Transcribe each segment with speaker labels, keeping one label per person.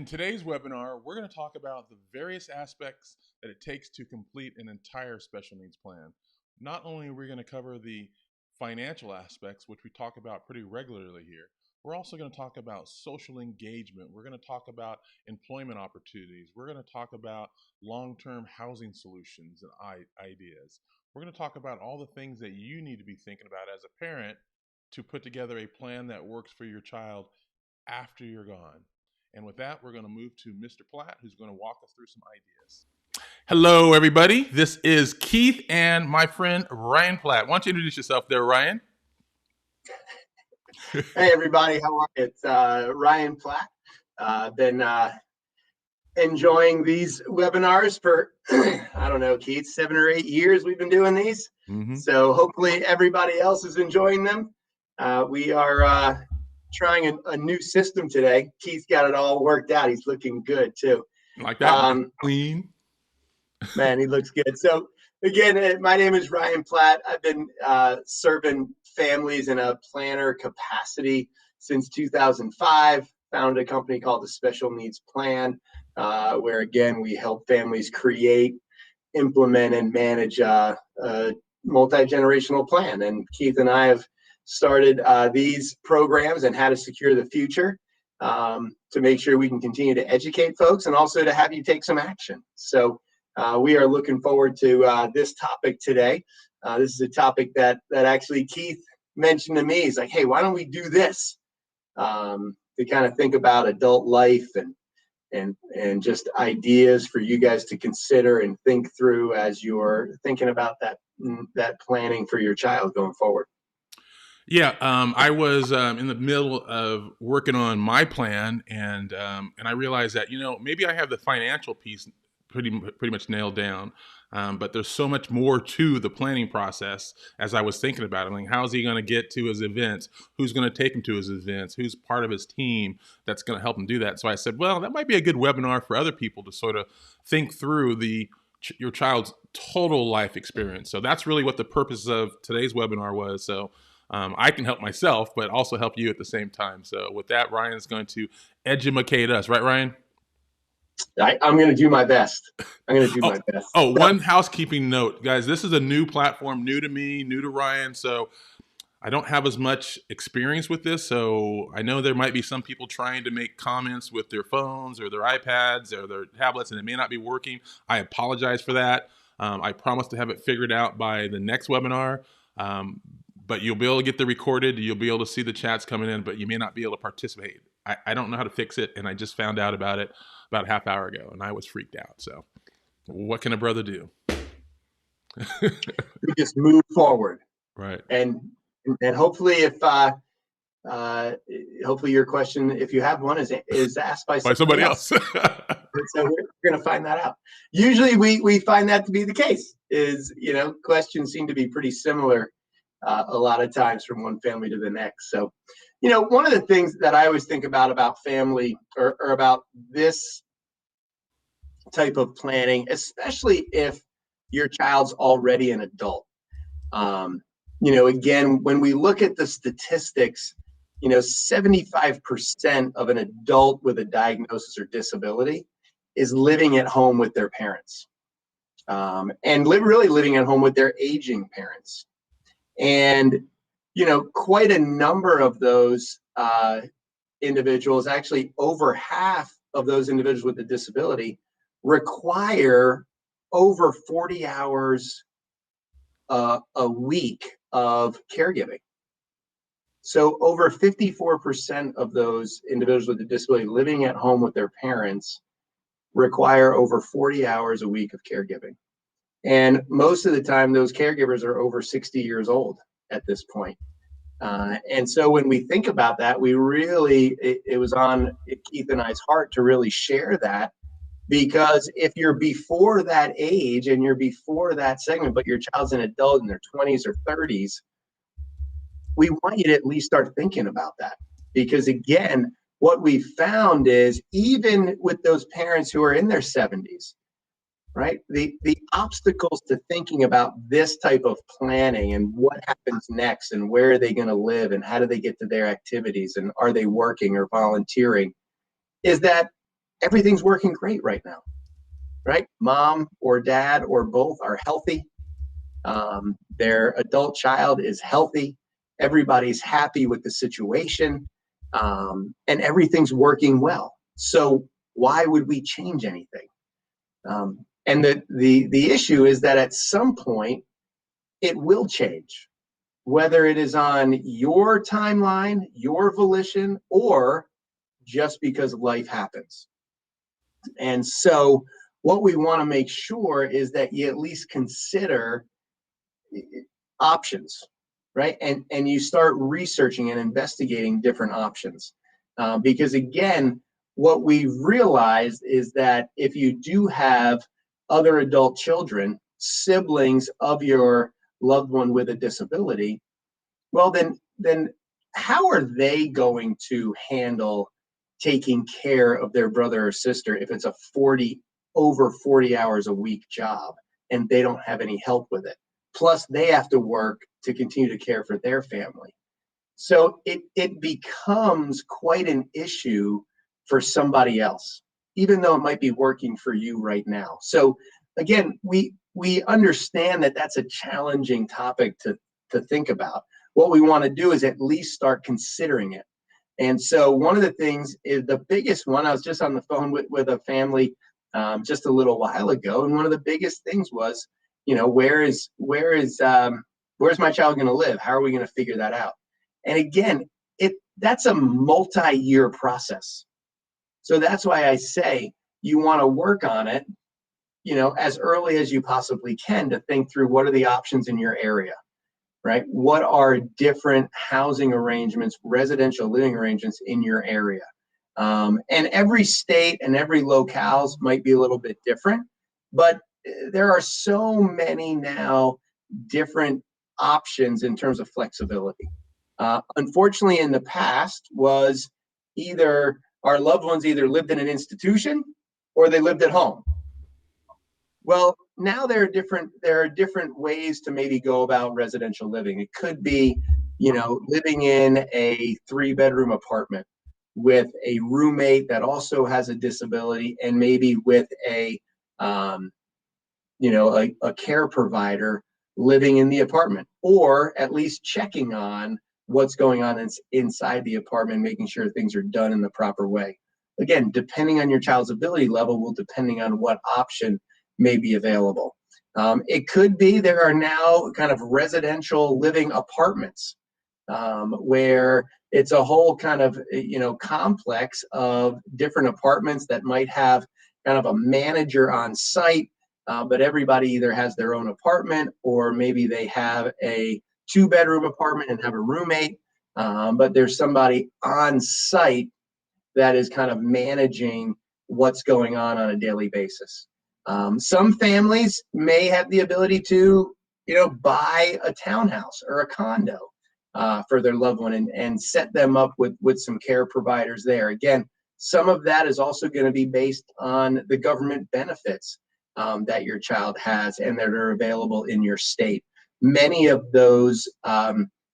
Speaker 1: today's webinar, we're going to talk about the various aspects that it takes to complete an entire special needs plan. Not only are we going to cover the financial aspects, which we talk about pretty regularly here, we're also going to talk about social engagement. We're going to talk about employment opportunities. We're going to talk about long-term housing solutions and ideas. We're going to talk about all the things that you need to be thinking about as a parent to put together a plan that works for your child after you're gone. And with that, we're going to move to Mr. Platt, who's going to walk us through some ideas. Hello, everybody. This is Keith and my friend Ryan Platt. Why don't you introduce yourself there, Ryan?
Speaker 2: Hey, everybody. How are you? It's Ryan Platt. Been enjoying these webinars for, I don't know, Keith, 7 or 8 years we've been doing these. So hopefully everybody else is enjoying them. We are trying a new system today. Keith's got it all worked out. He's looking good too.
Speaker 1: Like that, clean.
Speaker 2: Man, he looks good. So again, my name is Ryan Platt. I've been serving families in a planner capacity since 2005. Founded a company called the Special Needs Plan, where again, we help families create, implement, and manage a multi-generational plan. And Keith and I have started these programs and how to secure the future to make sure we can continue to educate folks and also to have you take some action. So we are looking forward to this topic today. This is a topic that actually Keith mentioned to me. He's like, hey, why don't we do this to kind of think about adult life and just ideas for you guys to consider and think through as you're thinking about that planning for your child going forward.
Speaker 1: Yeah, I was in the middle of working on my plan, and I realized that maybe I have the financial piece pretty much nailed down, but there's so much more to the planning process. As I was thinking about it, like, how's he going to get to his events? Who's going to take him to his events? Who's part of his team that's going to help him do that? So I said, well, that might be a good webinar for other people to sort of think through your child's total life experience. So that's really what the purpose of today's webinar was. So I can help myself, but also help you at the same time. So with that, Ryan's going to educate us, right, Ryan?
Speaker 2: I'm going to do my best.
Speaker 1: One housekeeping note, guys. This is a new platform, new to me, new to Ryan. So I don't have as much experience with this. So I know there might be some people trying to make comments with their phones or their iPads or their tablets, and it may not be working. I apologize for that. I promise to have it figured out by the next webinar. But you'll be able to get the recorded. You'll be able to see the chats coming in, but you may not be able to participate. I don't know how to fix it, and I just found out about it about a half hour ago, and I was freaked out. So what can a brother do?
Speaker 2: We just move forward.
Speaker 1: Right.
Speaker 2: And hopefully hopefully your question, if you have one, is asked by somebody else. So we're going to find that out. Usually we find that to be the case is, questions seem to be pretty similar a lot of times from one family to the next. So, one of the things that I always think about family or about this type of planning, especially if your child's already an adult. Again, when we look at the statistics, 75% of an adult with a diagnosis or disability is living at home with their parents, and really living at home with their aging parents. And, quite a number of those individuals, actually over half of those individuals with a disability, require over 40 hours a week of caregiving. So over 54% of those individuals with a disability living at home with their parents require over 40 hours a week of caregiving. And most of the time, those caregivers are over 60 years old at this point. And so when we think about that, it was on Keith and I's heart to really share that, because if you're before that age and you're before that segment, but your child's an adult in their 20s or 30s, we want you to at least start thinking about that. Because again, what we found is even with those parents who are in their 70s, right? The obstacles to thinking about this type of planning and what happens next and where are they going to live and how do they get to their activities and are they working or volunteering is that everything's working great right now, right? Mom or dad or both are healthy. Their adult child is healthy. Everybody's happy with the situation, and everything's working well. So why would we change anything? And the issue is that at some point it will change, whether it is on your timeline, your volition, or just because life happens. And so what we want to make sure is that you at least consider options, right? And you start researching and investigating different options. Because again, what we've realized is that if you do have other adult children, siblings of your loved one with a disability, well, then how are they going to handle taking care of their brother or sister if it's a over 40 hours a week job and they don't have any help with it? Plus, they have to work to continue to care for their family. So it becomes quite an issue for somebody else, even though it might be working for you right now. So again, we understand that that's a challenging topic to think about. What we want to do is at least start considering it. And so one of the things is the biggest one. I was just on the phone with a family just a little while ago, and one of the biggest things was, where's my child going to live? How are we going to figure that out? And again, that's a multi-year process. So that's why I say you want to work on it, as early as you possibly can, to think through what are the options in your area, right? What are different housing arrangements, residential living arrangements in your area? And every state and every locales might be a little bit different, but there are so many now different options in terms of flexibility. Unfortunately, in the past was either our loved ones either lived in an institution or they lived at home. Well, now there are different ways to maybe go about residential living. It could be, living in a 3-bedroom apartment with a roommate that also has a disability, and maybe with a care provider living in the apartment, or at least checking on what's going on inside the apartment, making sure things are done in the proper way. Again, depending on your child's ability level, will depending on what option may be available. It could be there are now kind of residential living apartments where it's a whole kind of complex of different apartments that might have kind of a manager on site, but everybody either has their own apartment, or maybe they have a 2-bedroom apartment and have a roommate, but there's somebody on site that is kind of managing what's going on a daily basis. Some families may have the ability to, buy a townhouse or a condo for their loved one and set them up with some care providers there. Again, some of that is also going to be based on the government benefits that your child has and that are available in your state. Many of those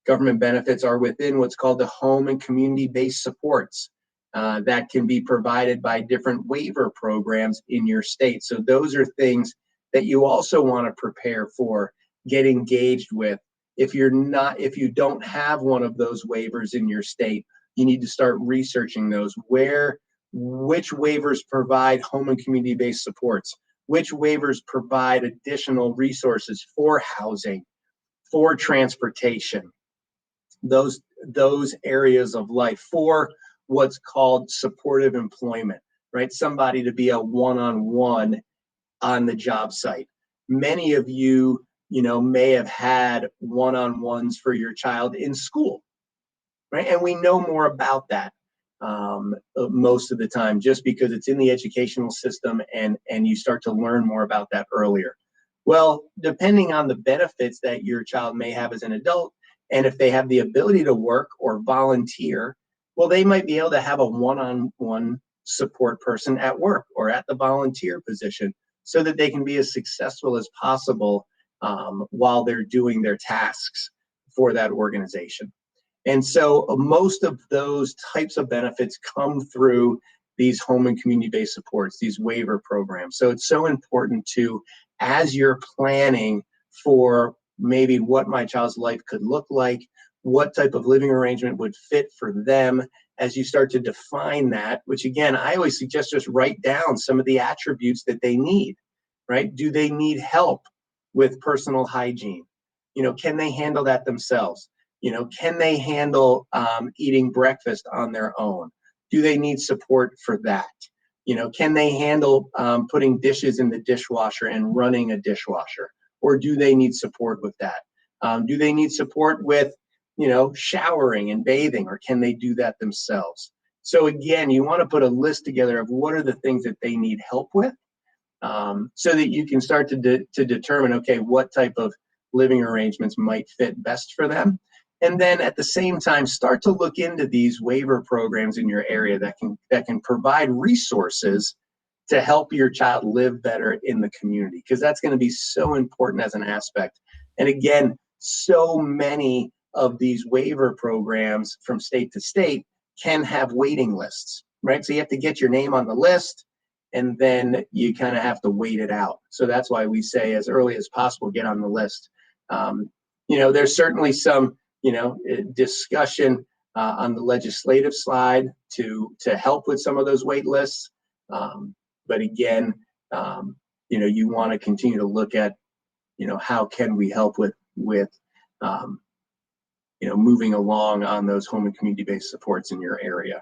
Speaker 2: government benefits are within what's called the home and community-based supports that can be provided by different waiver programs in your state. So those are things that you also want to prepare for, get engaged with. If you don't have one of those waivers in your state, you need to start researching those. Which waivers provide home and community-based supports? Which waivers provide additional resources for housing, for transportation, those areas of life, for what's called supportive employment, right? Somebody to be a one-on-one on the job site. Many of you, may have had one-on-ones for your child in school, right? And we know more about that most of the time, just because it's in the educational system and you start to learn more about that earlier. Well, depending on the benefits that your child may have as an adult, and if they have the ability to work or volunteer, well, they might be able to have a one-on-one support person at work or at the volunteer position, so that they can be as successful as possible while they're doing their tasks for that organization. And so most of those types of benefits come through these home and community-based supports, these waiver programs. So it's so important to, as you're planning for maybe what my child's life could look like, what type of living arrangement would fit for them, as you start to define that, which again, I always suggest just write down some of the attributes that they need, right? Do they need help with personal hygiene? Can they handle that themselves? Can they handle eating breakfast on their own? Do they need support for that? Can they handle putting dishes in the dishwasher and running a dishwasher? Or do they need support with that? Do they need support with showering and bathing, or can they do that themselves? So again, you want to put a list together of what are the things that they need help with, so that you can start to determine, okay, what type of living arrangements might fit best for them. And then at the same time, start to look into these waiver programs in your area that can provide resources to help your child live better in the community, because that's going to be so important as an aspect. And again, so many of these waiver programs from state to state can have waiting lists, right? So you have to get your name on the list, and then you kind of have to wait it out. So that's why we say as early as possible, get on the list. There's certainly some, discussion on the legislative side to help with some of those wait lists. But again, you want to continue to look at, how can we help with moving along on those home and community-based supports in your area,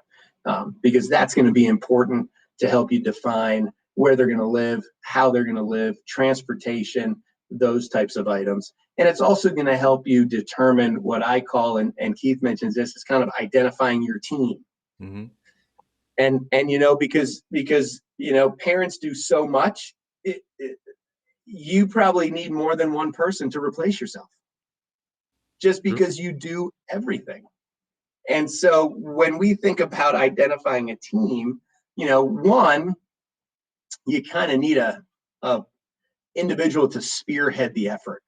Speaker 2: because that's going to be important to help you define where they're going to live, how they're going to live, transportation, those types of items. And it's also going to help you determine what I call, and Keith mentions this, is kind of identifying your team. Mm-hmm. And because parents do so much, you probably need more than one person to replace yourself, just because you do everything. And so when we think about identifying a team, one, you kind of need a individual to spearhead the effort.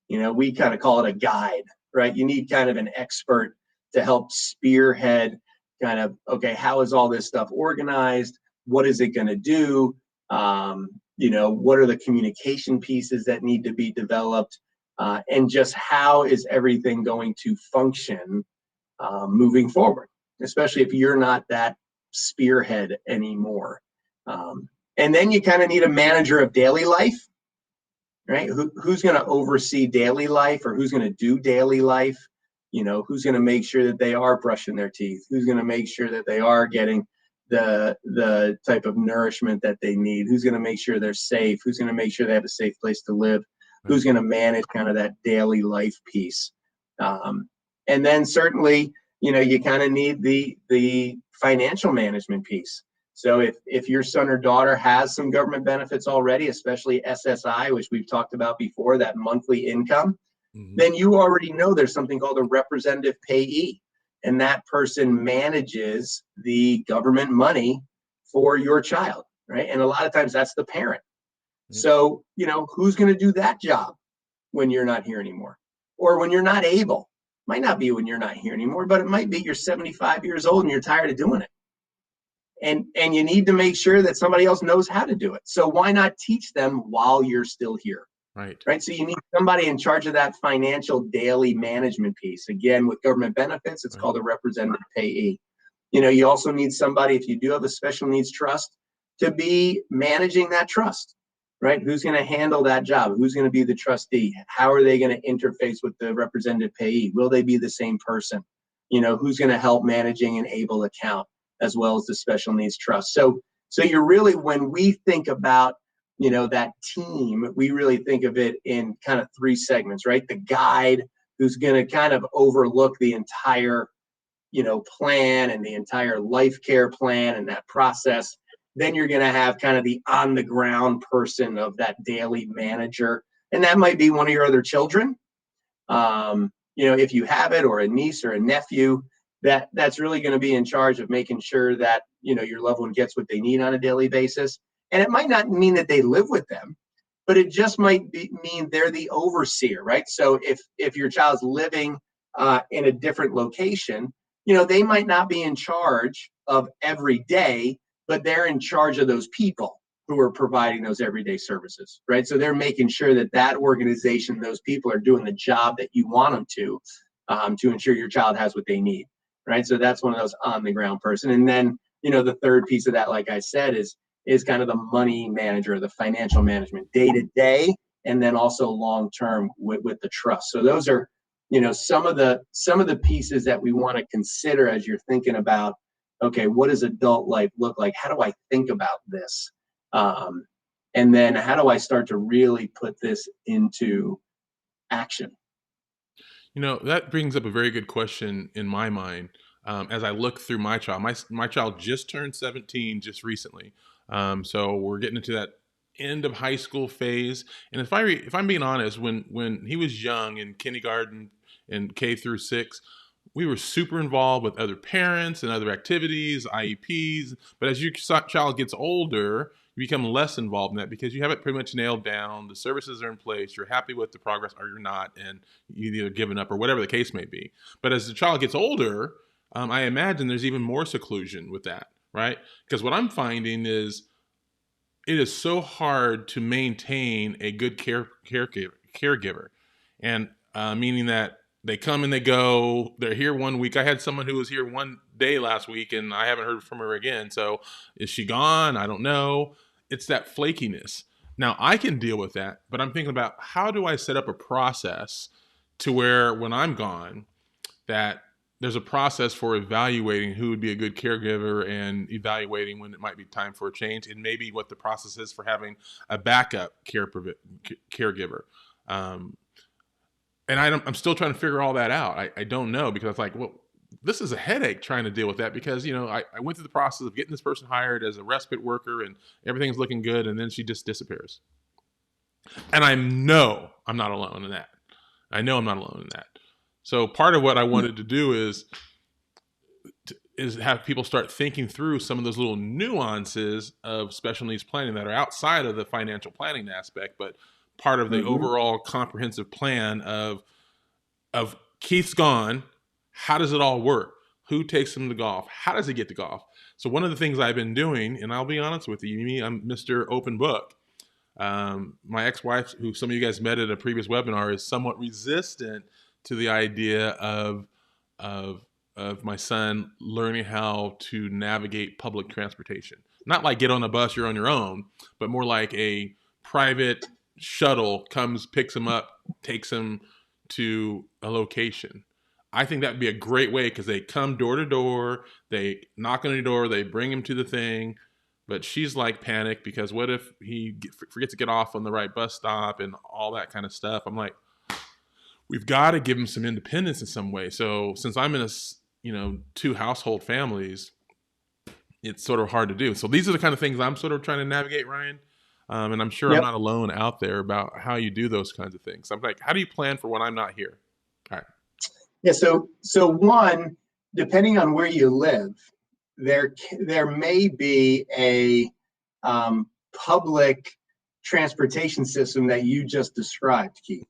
Speaker 2: We kind of call it a guide, right? You need kind of an expert to help spearhead kind of, okay, how is all this stuff organized? What is it going to do? What are the communication pieces that need to be developed? And just how is everything going to function moving forward, especially if you're not that spearhead anymore. And then you kind of need a manager of daily life, right? Who's going to oversee daily life, or who's going to do daily life? Who's going to make sure that they are brushing their teeth? Who's going to make sure that they are getting the type of nourishment that they need? Who's going to make sure they're safe? Who's going to make sure they have a safe place to live? Who's going to manage kind of that daily life piece? And then certainly, you kind of need the financial management piece. So if your son or daughter has some government benefits already, especially SSI, which we've talked about before, that monthly income, then you already know there's something called a representative payee. And that person manages the government money for your child, right? And a lot of times that's the parent. So, who's going to do that job when you're not here anymore? Or when you're not able? Might not be when you're not here anymore, but it might be you're 75 years old and you're tired of doing it. And you need to make sure that somebody else knows how to do it. So why not teach them while you're still here? Right. So you need somebody in charge of that financial daily management piece. Again, with government benefits, it's called a representative payee. You also need somebody, if you do have a special needs trust, to be managing that trust, right? Who's going to handle that job? Who's going to be the trustee? How are they going to interface with the representative payee? Will they be the same person? Who's going to help managing an ABLE account as well as the special needs trust? So you're really, when we think about, that team, we really think of it in kind of three segments, right? The guide, who's going to kind of overlook the entire, plan and the entire life care plan and that process. Then you're going to have kind of the on the ground person of that daily manager. And that might be one of your other children. If you have it, or a niece or a nephew, that's really going to be in charge of making sure that, your loved one gets what they need on a daily basis. And it might not mean that they live with them, but it just might mean they're the overseer, right? So if your child's living in a different location, they might not be in charge of every day, but they're in charge of those people who are providing those everyday services, right? So they're making sure that that organization, those people are doing the job that you want them to ensure your child has what they need, right? So that's one of those on the ground person. And then, the third piece of that, like I said, is kind of the money manager, the financial management, day to day, and then also long term with the trust. So those are, some of the pieces that we want to consider as you're thinking about, okay, what does adult life look like? How do I think about this? And then how do I start to really put this into action?
Speaker 1: That brings up a very good question in my mind. As I look through my child, my child just turned 17 just recently. So we're getting into that end of high school phase. And if I'm being honest, when he was young in kindergarten and K through 6, we were super involved with other parents and other activities, IEPs. But as your child gets older, you become less involved in that because you have it pretty much nailed down. The services are in place. You're happy with the progress or you're not, and you either given up or whatever the case may be. But as the child gets older, I imagine there's even more seclusion with that, right? Because what I'm finding is it is so hard to maintain a good caregiver, and meaning that they come and they go. They're here one week. I had someone who was here one day last week, and I haven't heard from her again. So is she gone? I don't know. It's that flakiness. Now, I can deal with that, but I'm thinking about how do I set up a process to where when I'm gone, that there's a process for evaluating who would be a good caregiver and evaluating when it might be time for a change, and maybe what the process is for having a backup caregiver. And I'm still trying to figure all that out. I don't know, because it's like, well, this is a headache trying to deal with that, because, I went through the process of getting this person hired as a respite worker and everything's looking good. And then she just disappears. And I know I'm not alone in that. I know I'm not alone in that. So part of what I wanted to do is have people start thinking through some of those little nuances of special needs planning that are outside of the financial planning aspect, but part of the overall comprehensive plan of Keith's gone. How does it all work? Who takes him to golf? How does he get to golf? So one of the things I've been doing, and I'll be honest with you, I'm Mr. Open Book. My ex-wife, who some of you guys met at a previous webinar, is somewhat resistant to the idea of my son learning how to navigate public transportation. Not like get on a bus, you're on your own, but more like a private shuttle comes, picks him up, takes him to a location. I think that would be a great way, because they come door to door, they knock on your door, they bring him to the thing. But she's like panicked because what if he forgets to get off on the right bus stop and all that kind of stuff. I'm like, we've got to give him some independence in some way. So since I'm in a 2 household families, it's sort of hard to do. So these are the kind of things I'm sort of trying to navigate, Ryan. And I'm sure I'm not alone out there about how you do those kinds of things. I'm like, how do you plan for when I'm not here? All right.
Speaker 2: Yeah. So one, depending on where you live, there may be a public transportation system that you just described, Keith.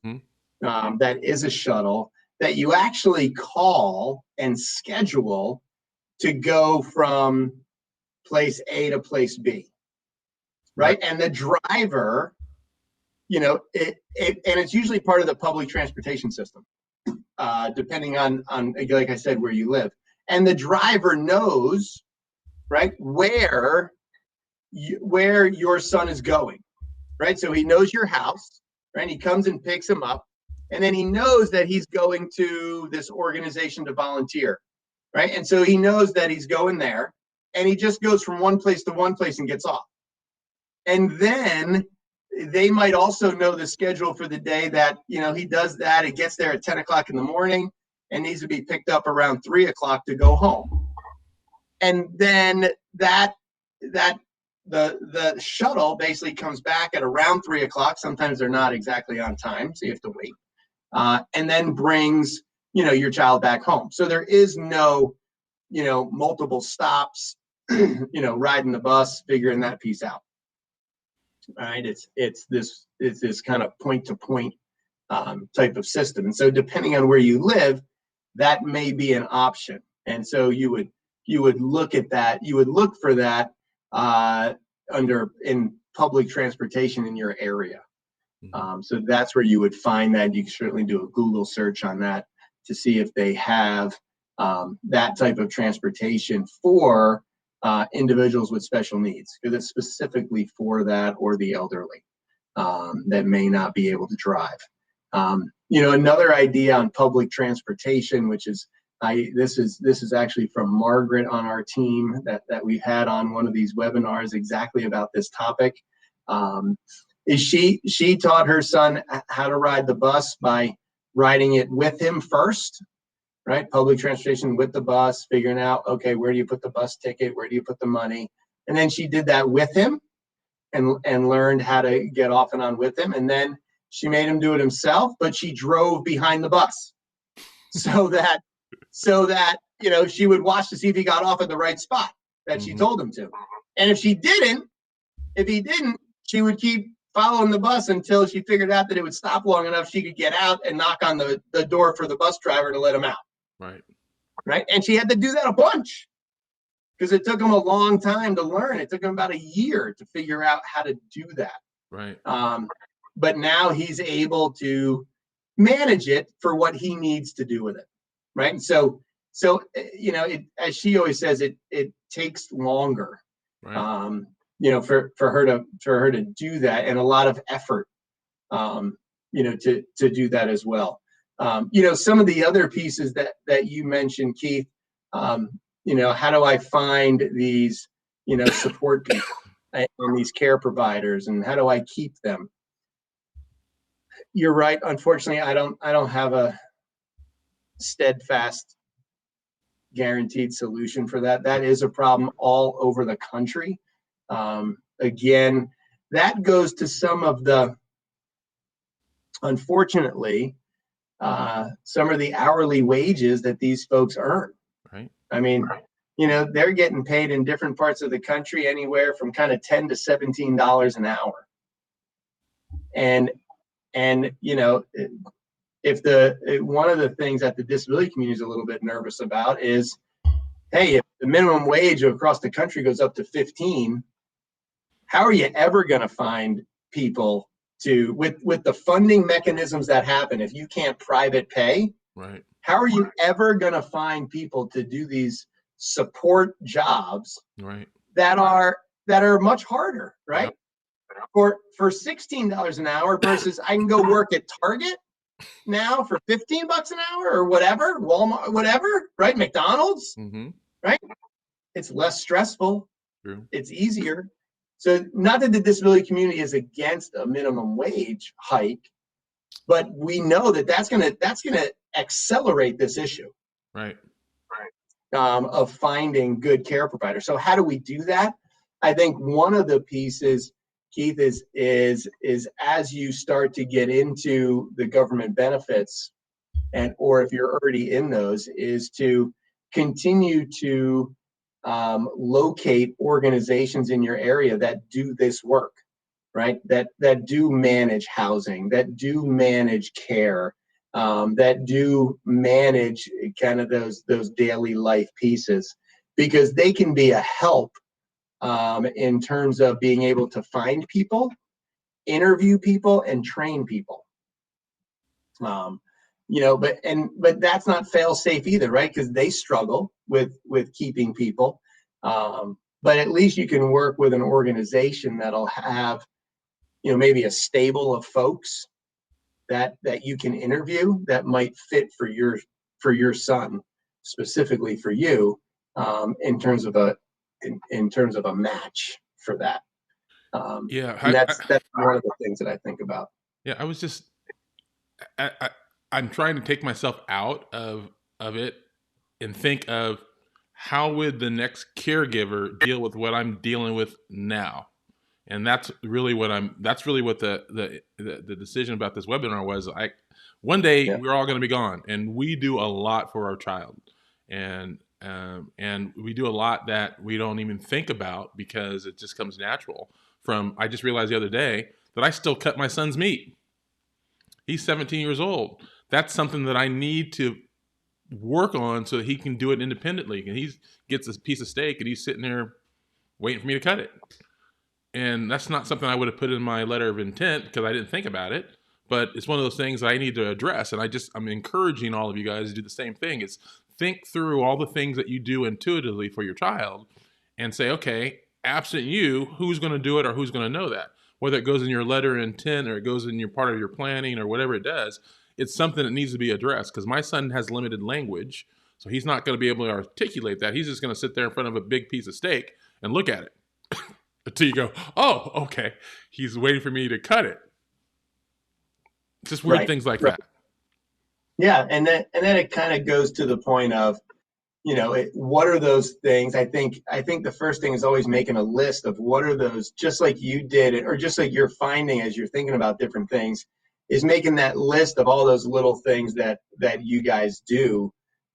Speaker 2: That is a shuttle that you actually call and schedule to go from place A to place B. Right. And the driver, and it's usually part of the public transportation system, depending on, like I said, where you live. And the driver knows, right, where your son is going, right? So he knows your house, right? He comes and picks him up, and then he knows that he's going to this organization to volunteer, right? And so he knows that he's going there, and he just goes from one place to one place and gets off. And then they might also know the schedule for the day that, he does that. He gets there at 10 o'clock in the morning and needs to be picked up around 3 o'clock to go home. And then the shuttle basically comes back at around 3 o'clock. Sometimes they're not exactly on time, so you have to wait. And then brings, your child back home. So there is no, multiple stops, riding the bus, figuring that piece out. Right, it's this kind of point-to-point type of system, and so depending on where you live, that may be an option. And so you would look at that, you would look for that, in public transportation in your area.
Speaker 1: Mm-hmm.
Speaker 2: So that's where you would find that. You can certainly do a Google search on that to see if they have that type of transportation for individuals with special needs, because it's specifically for that, or the elderly that may not be able to drive. Another idea on public transportation, which is this is actually from Margaret on our team that we've had on one of these webinars exactly about this topic. Is she taught her son how to ride the bus by riding it with him first, right? Public transportation with the bus, figuring out, okay, where do you put the bus ticket? Where do you put the money? And then she did that with him and learned how to get off and on with him. And then she made him do it himself, but she drove behind the bus so that she would watch to see if he got off at the right spot that she told him to. And if he didn't, she would keep following the bus until she figured out that it would stop long enough she could get out and knock on the door for the bus driver to let him out. Right. And she had to do that a bunch because it took him a long time to learn. It took him about a year to figure out how to do that.
Speaker 1: Right.
Speaker 2: But now he's able to manage it for what he needs to do with it. Right. And so as she always says, it takes longer.
Speaker 1: Right.
Speaker 2: For her to do that, and a lot of effort, to do that as well. Some of the other pieces that you mentioned, Keith, how do I find these, support people and these care providers, and how do I keep them? You're right. Unfortunately, I don't have a steadfast, guaranteed solution for that. That is a problem all over the country. Again, that goes to some of the, unfortunately, some of the hourly wages that these folks earn.
Speaker 1: Right.
Speaker 2: I mean, they're getting paid in different parts of the country anywhere from kind of $10 to $17 an hour. And if one of the things that the disability community is a little bit nervous about is, hey, if the minimum wage across the country goes up to 15, how are you ever going to find people with the funding mechanisms that happen if you can't private pay?
Speaker 1: Right. How
Speaker 2: are you ever going to find people to do these support jobs?
Speaker 1: Right.
Speaker 2: That are much harder, right? Yep. For $16 an hour versus I can go work at Target now for $15 an hour or whatever, Walmart, whatever, right? McDonald's, right? It's less stressful.
Speaker 1: True.
Speaker 2: It's easier. So not that the disability community is against a minimum wage hike, but we know that's gonna accelerate this issue.
Speaker 1: Right.
Speaker 2: Of finding good care providers. So how do we do that? I think one of the pieces, Keith, is as you start to get into the government benefits, or if you're already in those, is to continue to locate organizations in your area that do this work, right? That do manage housing, that do manage care, that do manage kind of those daily life pieces, because they can be a help in terms of being able to find people, interview people, and train people. But that's not fail safe either, right? Because they struggle with keeping people. But at least you can work with an organization that'll have, maybe a stable of folks that you can interview that might fit for your son, specifically for you, in terms of a match for that. That's one of the things that I think about.
Speaker 1: Yeah, I was just I'm trying to take myself out of it and think of how would the next caregiver deal with what I'm dealing with now. And that's really what the decision about this webinar was. One day we're all going to be gone, and we do a lot for our child, and we do a lot that we don't even think about because it just comes natural. I just realized the other day that I still cut my son's meat. He's 17 years old. That's something that I need to work on so that he can do it independently. And he gets a piece of steak and he's sitting there waiting for me to cut it. And that's not something I would have put in my letter of intent because I didn't think about it. But it's one of those things I need to address. And I'm encouraging all of you guys to do the same thing. Is think through all the things that you do intuitively for your child and say, okay, absent you, who's going to do it or who's going to know that? Whether it goes in your letter of intent or it goes in your part of your planning or whatever it does, it's something that needs to be addressed because my son has limited language. So he's not going to be able to articulate that. He's just going to sit there in front of a big piece of steak and look at it until you go, oh, okay, he's waiting for me to cut it. Just weird things like that.
Speaker 2: Yeah, and then it kind of goes to the point of, what are those things? I think the first thing is always making a list of what are those, just like you did it, or just like you're finding as you're thinking about different things, is making that list of all those little things that you guys do,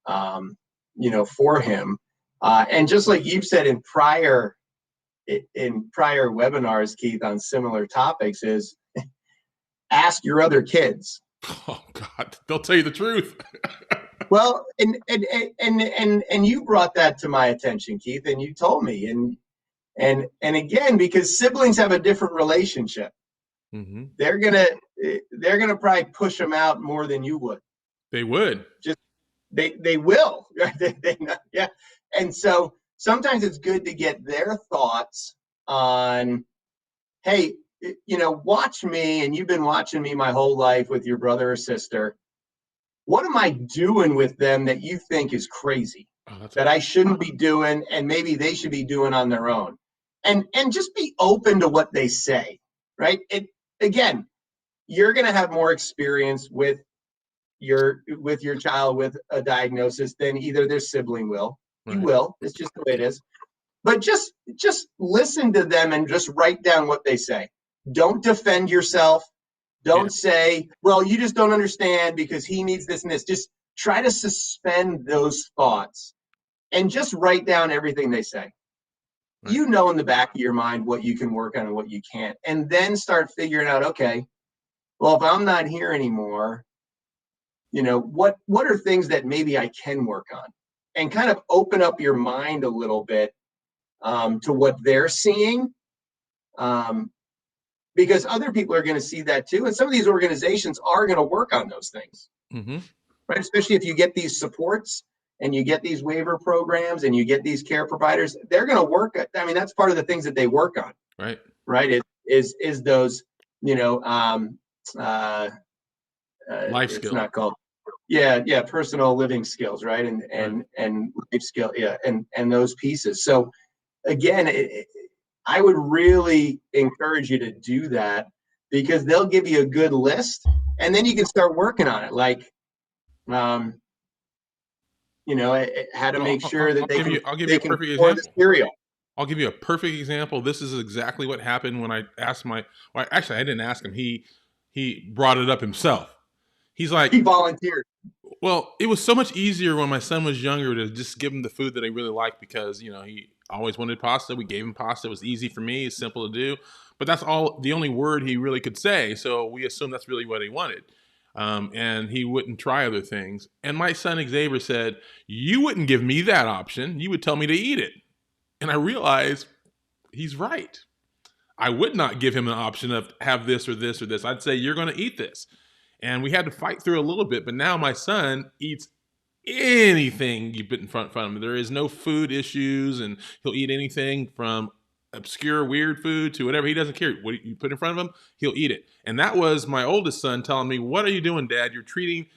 Speaker 2: for him. And just like you've said in prior webinars, Keith, on similar topics, is ask your other kids.
Speaker 1: Oh God, they'll tell you the truth.
Speaker 2: Well, and you brought that to my attention, Keith, and you told me, and again, because siblings have a different relationship,
Speaker 1: mm-hmm.
Speaker 2: they're gonna probably push them out more than you would.
Speaker 1: They would.
Speaker 2: Just they will. Yeah, and so sometimes it's good to get their thoughts on, hey, watch me, and you've been watching me my whole life with your brother or sister. What am I doing with them that you think is crazy, that I shouldn't be doing, and maybe they should be doing on their own? And just be open to what they say, right? Again, you're going to have more experience with your child with a diagnosis than either their sibling will. Right. You will. It's just the way it is. But just listen to them and just write down what they say. Don't defend yourself. Don't say, well, you just don't understand because he needs this and this. Just try to suspend those thoughts and just write down everything they say. Right. You know in the back of your mind what you can work on and what you can't. And then start figuring out, okay, well, if I'm not here anymore, what are things that maybe I can work on? And kind of open up your mind a little bit to what they're seeing. Because other people are going to see that too. And some of these organizations are going to work on those things,
Speaker 1: mm-hmm.
Speaker 2: right? Especially if you get these supports and you get these waiver programs and you get these care providers, they're going to work. I mean, that's part of the things that they work on.
Speaker 1: Right.
Speaker 2: Right. Is those,
Speaker 1: life
Speaker 2: it's
Speaker 1: skills.
Speaker 2: not called. Yeah. Personal living skills. Right. And life skill. Yeah. And those pieces. So again, I would really encourage you to do that because they'll give you a good list and then you can start working on it. Like, how to make sure that
Speaker 1: I'll give you a perfect example.
Speaker 2: Cereal.
Speaker 1: I'll give you a perfect example. This is exactly what happened when I asked actually, I didn't ask him. He brought it up himself. He's like,
Speaker 2: he volunteered.
Speaker 1: Well, it was so much easier when my son was younger to just give him the food that he really liked because, he always wanted pasta. We gave him pasta. It was easy for me. It's simple to do. But that's the only word he really could say. So we assumed that's really what he wanted. And he wouldn't try other things. And my son Xavier said, you wouldn't give me that option. You would tell me to eat it. And I realized he's right. I would not give him an option of have this or this or this. I'd say, you're going to eat this. And we had to fight through a little bit. But now my son eats anything you put in front of him. There is no food issues, and he'll eat anything from obscure, weird food to whatever. He doesn't care. What you put in front of him, he'll eat it. And that was my oldest son telling me, what are you doing, Dad? You're treating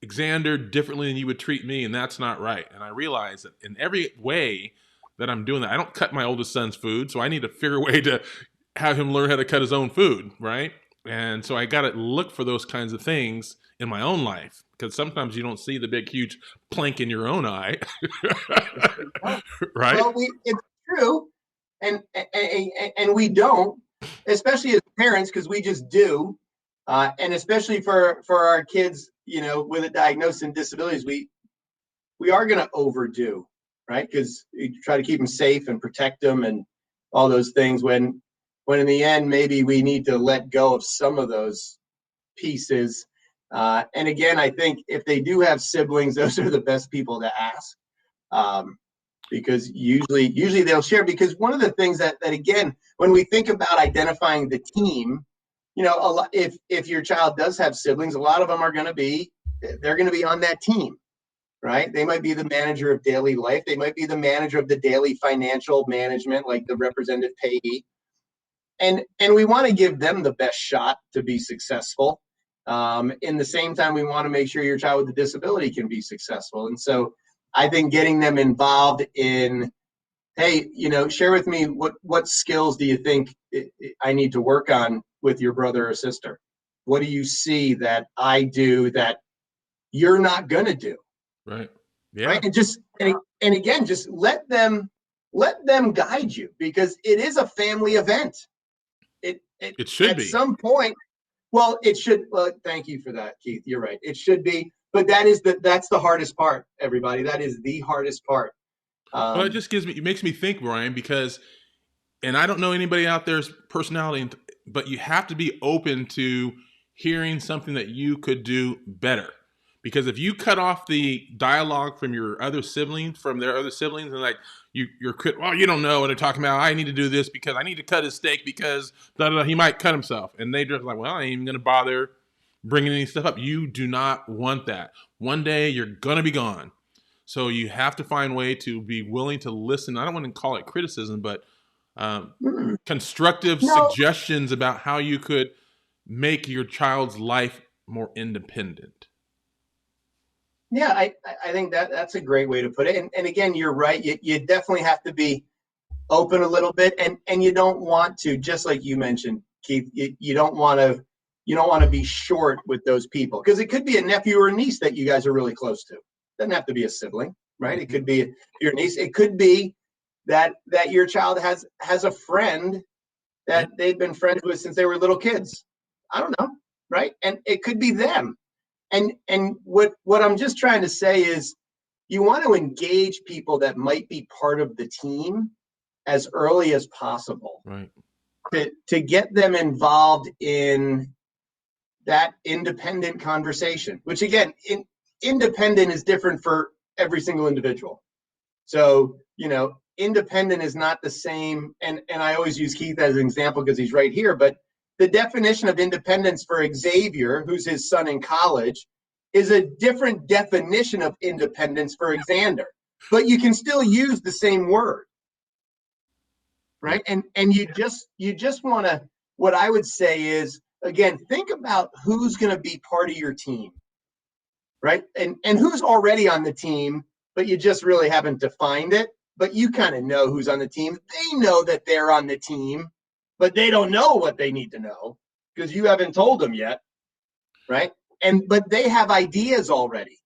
Speaker 1: Xander differently than you would treat me, and that's not right. And I realized that in every way that I'm doing that, I don't cut my oldest son's food, so I need to figure a way to have him learn how to cut his own food, right? And so I got to look for those kinds of things in my own life because sometimes you don't see the big, huge plank in your own eye, right?
Speaker 2: Well, it's true, and we don't, especially as parents, because we just do, and especially for our kids, with a diagnosis and disabilities, we are going to overdo, right? Because we try to keep them safe and protect them and all those things. When in the end, maybe we need to let go of some of those pieces. And again, I think if they do have siblings, those are the best people to ask. because usually they'll share. Because one of the things that again, when we think about identifying the team, you know, a lot, if your child does have siblings, a lot of them are going to be, they're going to be on that team, right? They might be the manager of daily life. They might be the manager of the daily financial management, like the representative payee. And we want to give them the best shot to be successful. In the same time, we want to make sure your child with a disability can be successful. And so I think getting them involved in, hey, you know, share with me what skills do you think I need to work on with your brother or sister? What do you see that I do that you're not going to do?
Speaker 1: Right. Yeah.
Speaker 2: Right. And again, just let them guide you, because it is a family event.
Speaker 1: It should
Speaker 2: at
Speaker 1: be.
Speaker 2: some point, well, it should. Well, thank you for that, Keith. You're right. It should be, but that's the hardest part, everybody. That is the hardest part.
Speaker 1: Well, it just it makes me think, Brian, because, and I don't know anybody out there's personality, but you have to be open to hearing something that you could do better. Because if you cut off the dialogue from your other siblings, and like you're well, you don't know what they're talking about. I need to do this because I need to cut his steak because he might cut himself, and they just like, well, I ain't even gonna bother bringing any stuff up. You do not want that. One day you're gonna be gone, so you have to find a way to be willing to listen. I don't want to call it criticism, but constructive suggestions about how you could make your child's life more independent.
Speaker 2: Yeah, I think that's a great way to put it. And again, you're right. You definitely have to be open a little bit, and you don't want to, just like you mentioned, Keith, you don't want to be short with those people, because it could be a nephew or a niece that you guys are really close to. Doesn't have to be a sibling, right? It could be your niece. It could be that your child has a friend that they've been friends with since they were little kids. I don't know, right? And it could be them. And what I'm just trying to say is, you want to engage people that might be part of the team as early as possible,
Speaker 1: right?
Speaker 2: To get them involved in that independent conversation, which again, independent is different for every single individual. So, you know, independent is not the same. And I always use Keith as an example because he's right here, but the definition of independence for Xavier, who's his son in college, is a different definition of independence for Xander, but you can still use the same word, right? And you just want to, what I would say is, again, think about who's going to be part of your team, right? And who's already on the team, but you just really haven't defined it, but you kind of know who's on the team. They know that they're on the team, but they don't know what they need to know because you haven't told them yet, right? But they have ideas already,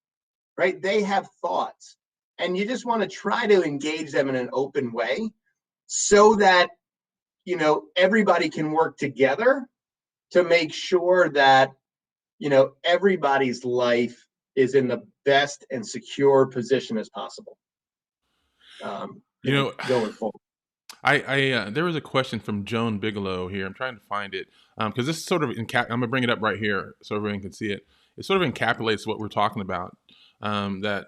Speaker 2: right? They have thoughts, and you just want to try to engage them in an open way so that, you know, everybody can work together to make sure that, you know, everybody's life is in the best and secure position as possible. Going forward.
Speaker 1: There was a question from Joan Bigelow here. I'm trying to find it because this is sort of I'm going to bring it up right here so everyone can see it. It sort of encapsulates what we're talking about. That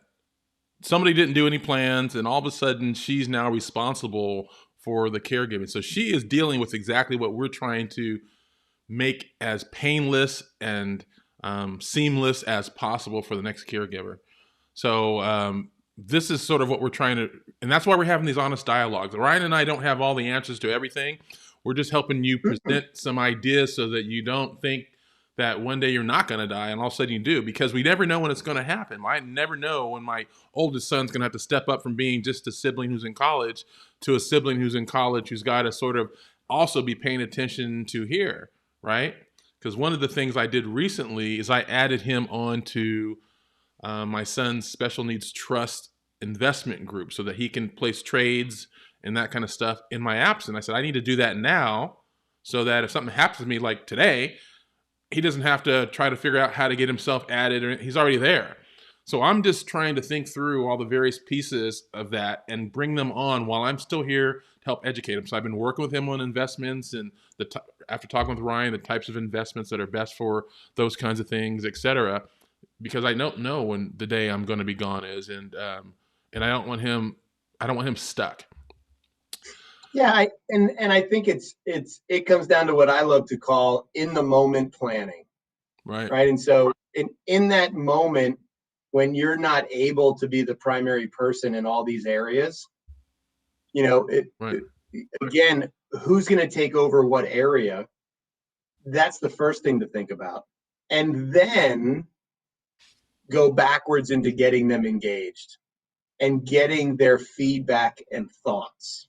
Speaker 1: somebody didn't do any plans, and all of a sudden she's now responsible for the caregiving. So she is dealing with exactly what we're trying to make as painless and seamless as possible for the next caregiver. So this is sort of what we're trying to, and that's why we're having these honest dialogues. Ryan and I don't have all the answers to everything. We're just helping you present some ideas so that you don't think that one day you're not going to die and all of a sudden you do, because we never know when it's going to happen. I never know when my oldest son's going to have to step up from being just a sibling who's in college to a sibling who's in college who's got to sort of also be paying attention to here, right? Because one of the things I did recently is I added him on to my son's special needs trust investment group so that he can place trades and that kind of stuff in my apps. And I said, I need to do that now so that if something happens to me like today, he doesn't have to try to figure out how to get himself added, or he's already there. So I'm just trying to think through all the various pieces of that and bring them on while I'm still here to help educate him. So I've been working with him on investments and after talking with Ryan, the types of investments that are best for those kinds of things, et cetera, because I don't know when the day I'm going to be gone is. And I don't want him I don't want him stuck.
Speaker 2: Yeah, and I think it comes down to what I love to call in the moment planning,
Speaker 1: Right.
Speaker 2: right? And so in that moment when you're not able to be the primary person in all these areas,
Speaker 1: Right.
Speaker 2: again, who's going to take over what area? That's the first thing to think about, and then go backwards into getting them engaged and getting their feedback and thoughts.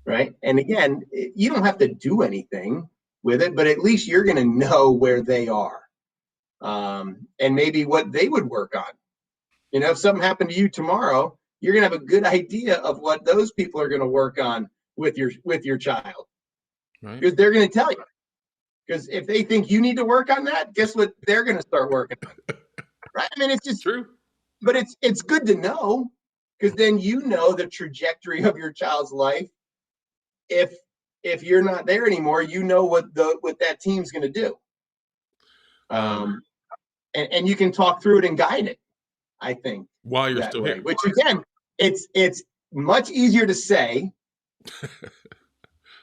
Speaker 2: Right. And again, you don't have to do anything with it, but at least you're going to know where they are, and maybe what they would work on. If something happened to you tomorrow, you're going to have a good idea of what those people are going to work on with your child,
Speaker 1: Right.
Speaker 2: because they're going to tell you. Because if they think you need to work on that, guess what they're going to start working on. Right. I mean, it's just
Speaker 1: True.
Speaker 2: But it's good to know, because then you know the trajectory of your child's life. If you're not there anymore, you know what that team's going to do, and you can talk through it and guide it. I think
Speaker 1: while you're
Speaker 2: that
Speaker 1: still
Speaker 2: way,
Speaker 1: here.
Speaker 2: which again, it's much easier to say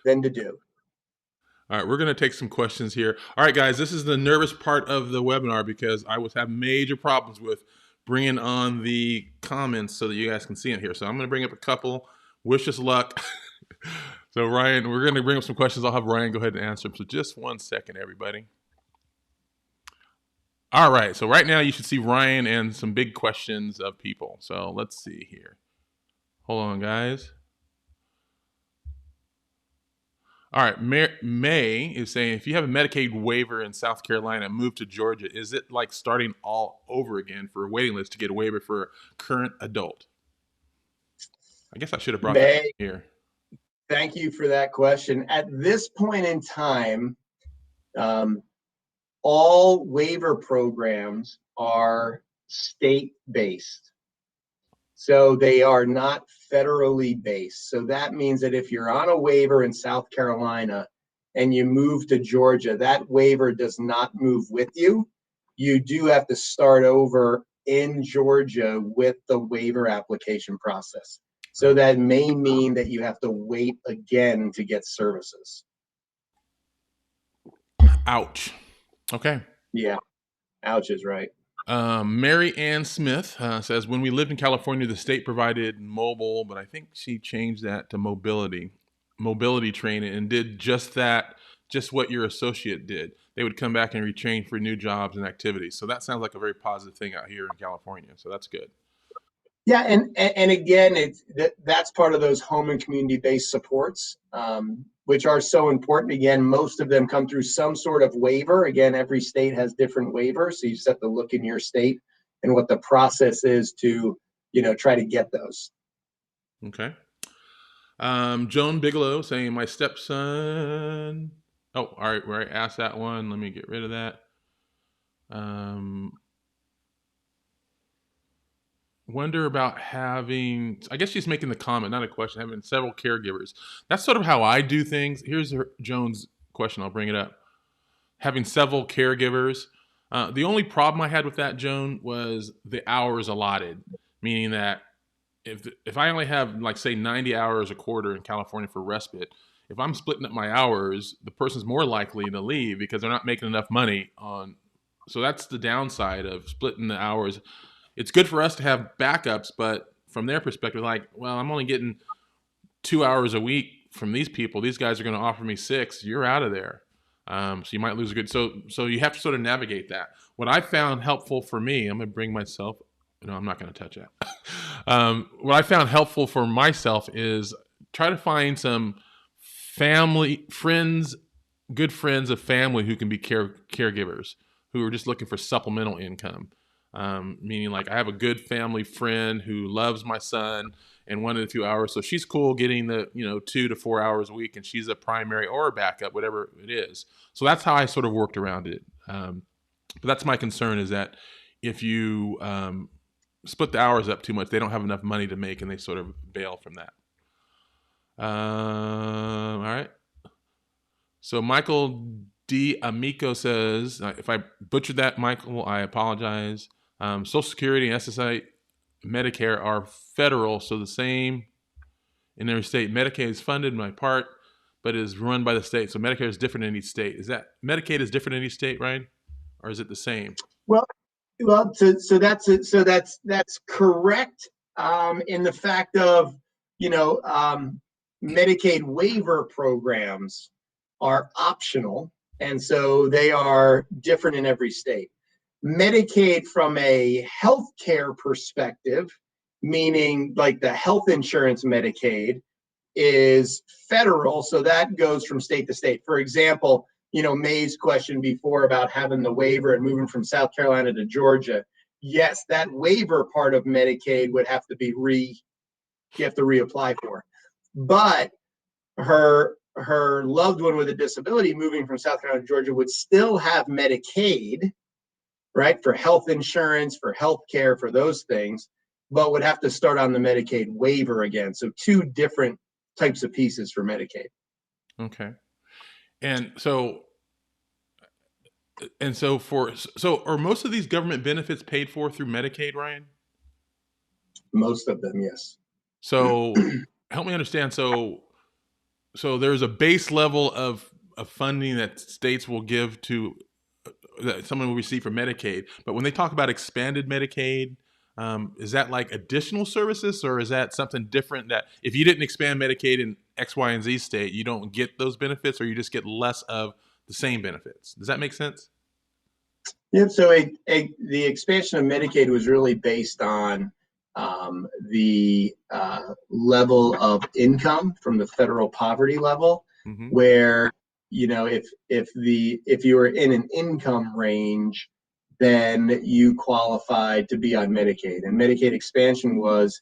Speaker 2: than to do.
Speaker 1: All right, we're going to take some questions here. All right, guys, this is the nervous part of the webinar because I was having major problems with bringing on the comments so that you guys can see it here. So I'm going to bring up a couple. Wish us luck. So Ryan, we're going to bring up some questions. I'll have Ryan go ahead and answer them. So just 1 second, everybody. All right, so right now you should see Ryan and some big questions of people. So let's see here. Hold on, guys. All right, May is saying, if you have a Medicaid waiver in South Carolina, move to Georgia, is it like starting all over again for a waiting list to get a waiver for a current adult? I guess I should have brought that here.
Speaker 2: Thank you for that question. At this point in time, all waiver programs are state-based. So they are not federally based. So that means that if you're on a waiver in South Carolina and you move to Georgia, that waiver does not move with you. You do have to start over in Georgia with the waiver application process. So that may mean that you have to wait again to get services.
Speaker 1: Ouch. Okay.
Speaker 2: Yeah. Ouch is right.
Speaker 1: Mary Ann Smith says, when we lived in California, the state provided mobile, but I think she changed that to mobility training, and did just that, just what your associate did. They would come back and retrain for new jobs and activities. So that sounds like a very positive thing out here in California. So that's good.
Speaker 2: Yeah, and again, that's part of those home and community-based supports, which are so important. Again, most of them come through some sort of waiver. Again, every state has different waivers, so you just have to look in your state and what the process is to, try to get those.
Speaker 1: Okay. Joan Bigelow saying, my stepson. Oh, all right, where I asked that one. Let me get rid of that. Wonder about having, I guess she's making the comment, not a question, having several caregivers. That's sort of how I do things. Here's Joan's question. I'll bring it up. Having several caregivers. The only problem I had with that, Joan, was the hours allotted, meaning that if I only have, like, say, 90 hours a quarter in California for respite, if I'm splitting up my hours, the person's more likely to leave because they're not making enough money on. So that's the downside of splitting the hours. It's good for us to have backups, but from their perspective, like, well, I'm only getting 2 hours a week from these people. These guys are going to offer me 6. You're out of there. So you might lose a good. So you have to sort of navigate that. What I found helpful for me, I'm going to bring myself. No, I'm not going to touch that. What I found helpful for myself is try to find some family, friends, good friends of family who can be caregivers, who are just looking for supplemental income. Meaning, like, I have a good family friend who loves my son and 1 to 2 hours. So she's cool getting the, 2 to 4 hours a week, and she's a primary or a backup, whatever it is. So that's how I sort of worked around it. But that's my concern, is that if you split the hours up too much, they don't have enough money to make, and they sort of bail from that. All right. So Michael D. Amico says, if I butchered that, Michael, I apologize. Social Security and SSI Medicare are federal, so the same in every state. Medicaid is funded in my part, but is run by the state. So Medicare is different in each state. Is that Medicaid is different in each state, Ryan, or is it the same?
Speaker 2: Well, that's correct, in the fact of, Medicaid waiver programs are optional, and so they are different in every state. Medicaid from a healthcare perspective, meaning like the health insurance Medicaid, is federal, so that goes from state to state. For example, May's question before about having the waiver and moving from South Carolina to Georgia. Yes, that waiver part of Medicaid would have to be you have to reapply for. But her loved one with a disability moving from South Carolina to Georgia would still have Medicaid, right, for health insurance, for health care, for those things, but would have to start on the Medicaid waiver again. So two different types of pieces for Medicaid.
Speaker 1: Okay. And so are most of these government benefits paid for through Medicaid, Ryan?
Speaker 2: Most of them, yes.
Speaker 1: So help me understand. So there's a base level of funding that states will give to that someone will receive from Medicaid. But when they talk about expanded Medicaid, is that like additional services, or is that something different that if you didn't expand Medicaid in X, Y, and Z state, you don't get those benefits, or you just get less of the same benefits? Does that make sense?
Speaker 2: Yeah. So the expansion of Medicaid was really based on the level of income from the federal poverty level,
Speaker 1: Mm-hmm.
Speaker 2: where if you were in an income range, then you qualified to be on Medicaid. And Medicaid expansion was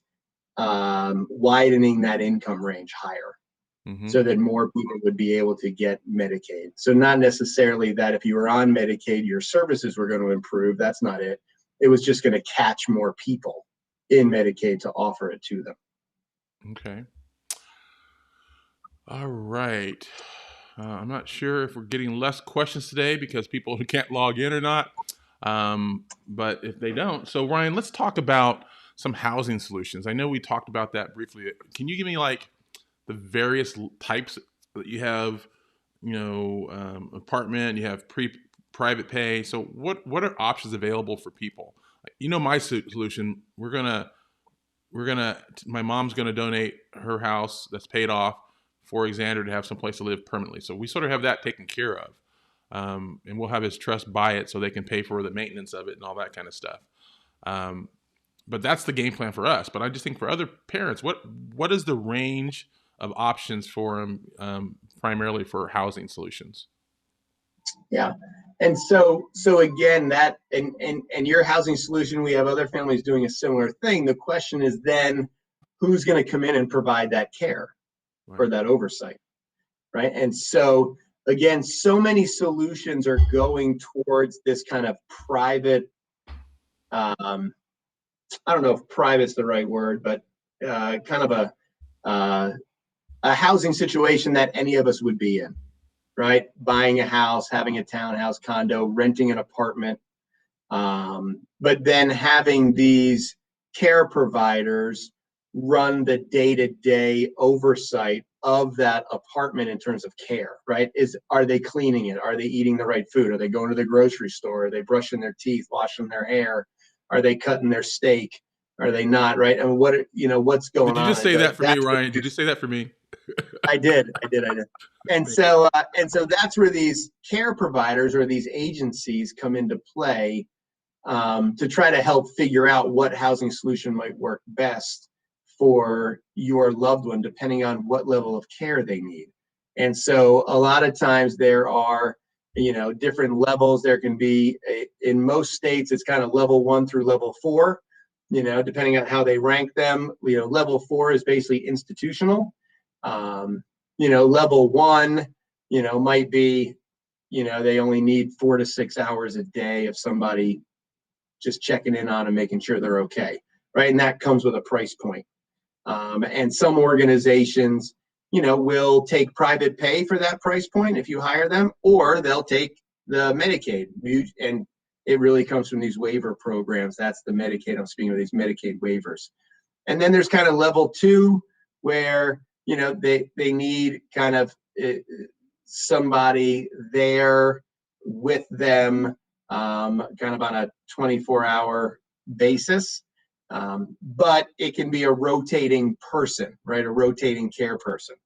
Speaker 2: widening that income range higher,
Speaker 1: Mm-hmm.
Speaker 2: so that more people would be able to get Medicaid. So not necessarily that if you were on Medicaid, your services were going to improve. That's not it. It was just going to catch more people in Medicaid to offer it to them.
Speaker 1: Okay. All right. I'm not sure if we're getting less questions today because people can't log in or not. But if they don't, so Ryan, let's talk about some housing solutions. I know we talked about that briefly. Can you give me like the various types that you have? Apartment, you have private pay. So what are options available for people? My solution. My mom's gonna donate her house that's paid off for Xander to have some place to live permanently. So we sort of have that taken care of. And we'll have his trust buy it so they can pay for the maintenance of it and all that kind of stuff. But that's the game plan for us. But I just think for other parents, what is the range of options for them, primarily for housing solutions?
Speaker 2: Yeah. And so again, that and your housing solution, we have other families doing a similar thing. The question is then, who's going to come in and provide that care, right, or that oversight, right? And so again, so many solutions are going towards this kind of private, I don't know if private's the right word, but kind of a housing situation that any of us would be in, right? Buying a house, having a townhouse, condo, renting an apartment, but then having these care providers run the day-to-day oversight of that apartment in terms of care, right? Are they cleaning it? Are they eating the right food? Are they going to the grocery store? Are they brushing their teeth, washing their hair? Are they cutting their steak? Are they not, right? And what's going on?
Speaker 1: Did you just say that for me, Ryan? Did you say that for me?
Speaker 2: I did. And so that's where these care providers or these agencies come into play, to try to help figure out what housing solution might work best for your loved one, depending on what level of care they need. And so a lot of times there are, different levels. There can be, in most states, it's kind of level 1 through level 4, depending on how they rank them. Level 4 is basically institutional. Level 1, might be, they only need 4 to 6 hours a day of somebody just checking in on them, making sure they're okay, right? And that comes with a price point. And some organizations, will take private pay for that price point if you hire them, or they'll take the Medicaid. And it really comes from these waiver programs. That's the Medicaid. I'm speaking of these Medicaid waivers. And then there's kind of level 2 where, they need kind of somebody there with them, kind of on a 24-hour basis. But it can be a rotating person, right? A rotating care person.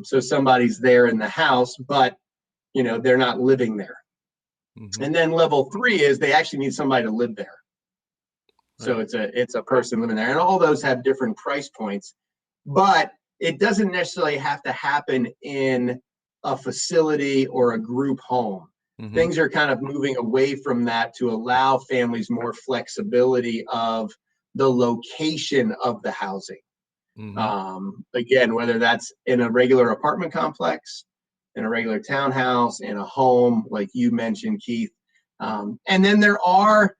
Speaker 2: So somebody's there in the house, but, they're not living there. Mm-hmm. And then level 3 is they actually need somebody to live there. So it's a person living there, and all those have different price points, but it doesn't necessarily have to happen in a facility or a group home. Mm-hmm. Things are kind of moving away from that to allow families more flexibility of the location of the housing. Mm-hmm. Again, whether that's in a regular apartment complex, in a regular townhouse, in a home, like you mentioned, Keith. And then there are,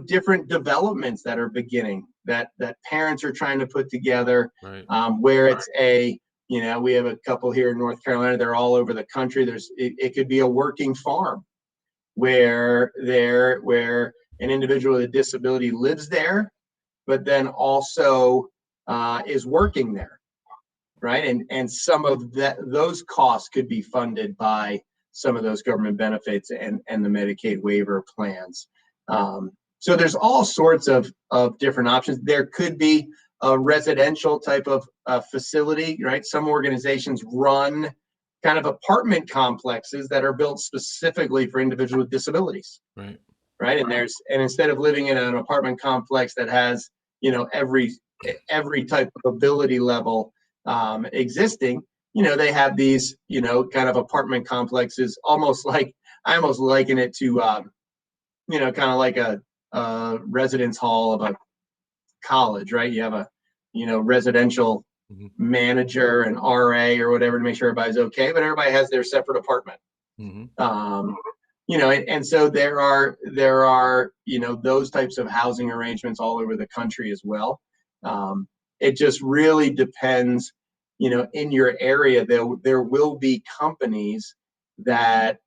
Speaker 2: different developments that are beginning that parents are trying to put together, right. Where it's we have a couple here in North Carolina. They're all over the country. It could be a working farm where an individual with a disability lives there, but then also is working there, right? And some of those costs could be funded by some of those government benefits and the Medicaid waiver plans. So there's all sorts of different options. There could be a residential type of facility, right? Some organizations run kind of apartment complexes that are built specifically for individuals with disabilities, right? And instead of living in an apartment complex that has, every type of ability level existing, they have these, kind of apartment complexes, almost like, I almost liken it to, kind of like a residence hall of a college, right? You have a, residential mm-hmm. manager and RA or whatever to make sure everybody's okay, but everybody has their separate apartment. Mm-hmm. And so there are, those types of housing arrangements all over the country as well. It just really depends, in your area, there will be companies that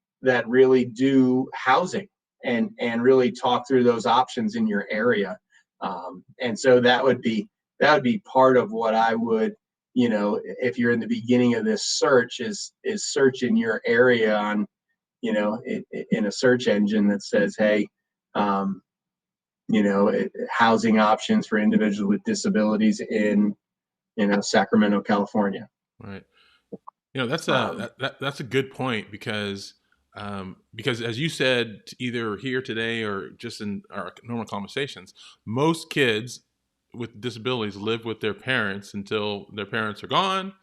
Speaker 2: really do housing and really talk through those options in your area. And so that would be part of what I would, if you're in the beginning of this search, is search in your area on, in a search engine that says, hey, housing options for individuals with disabilities in, Sacramento, California.
Speaker 1: Right. That's a good point because as you said, either here today or just in our normal conversations, most kids with disabilities live with their parents until their parents are gone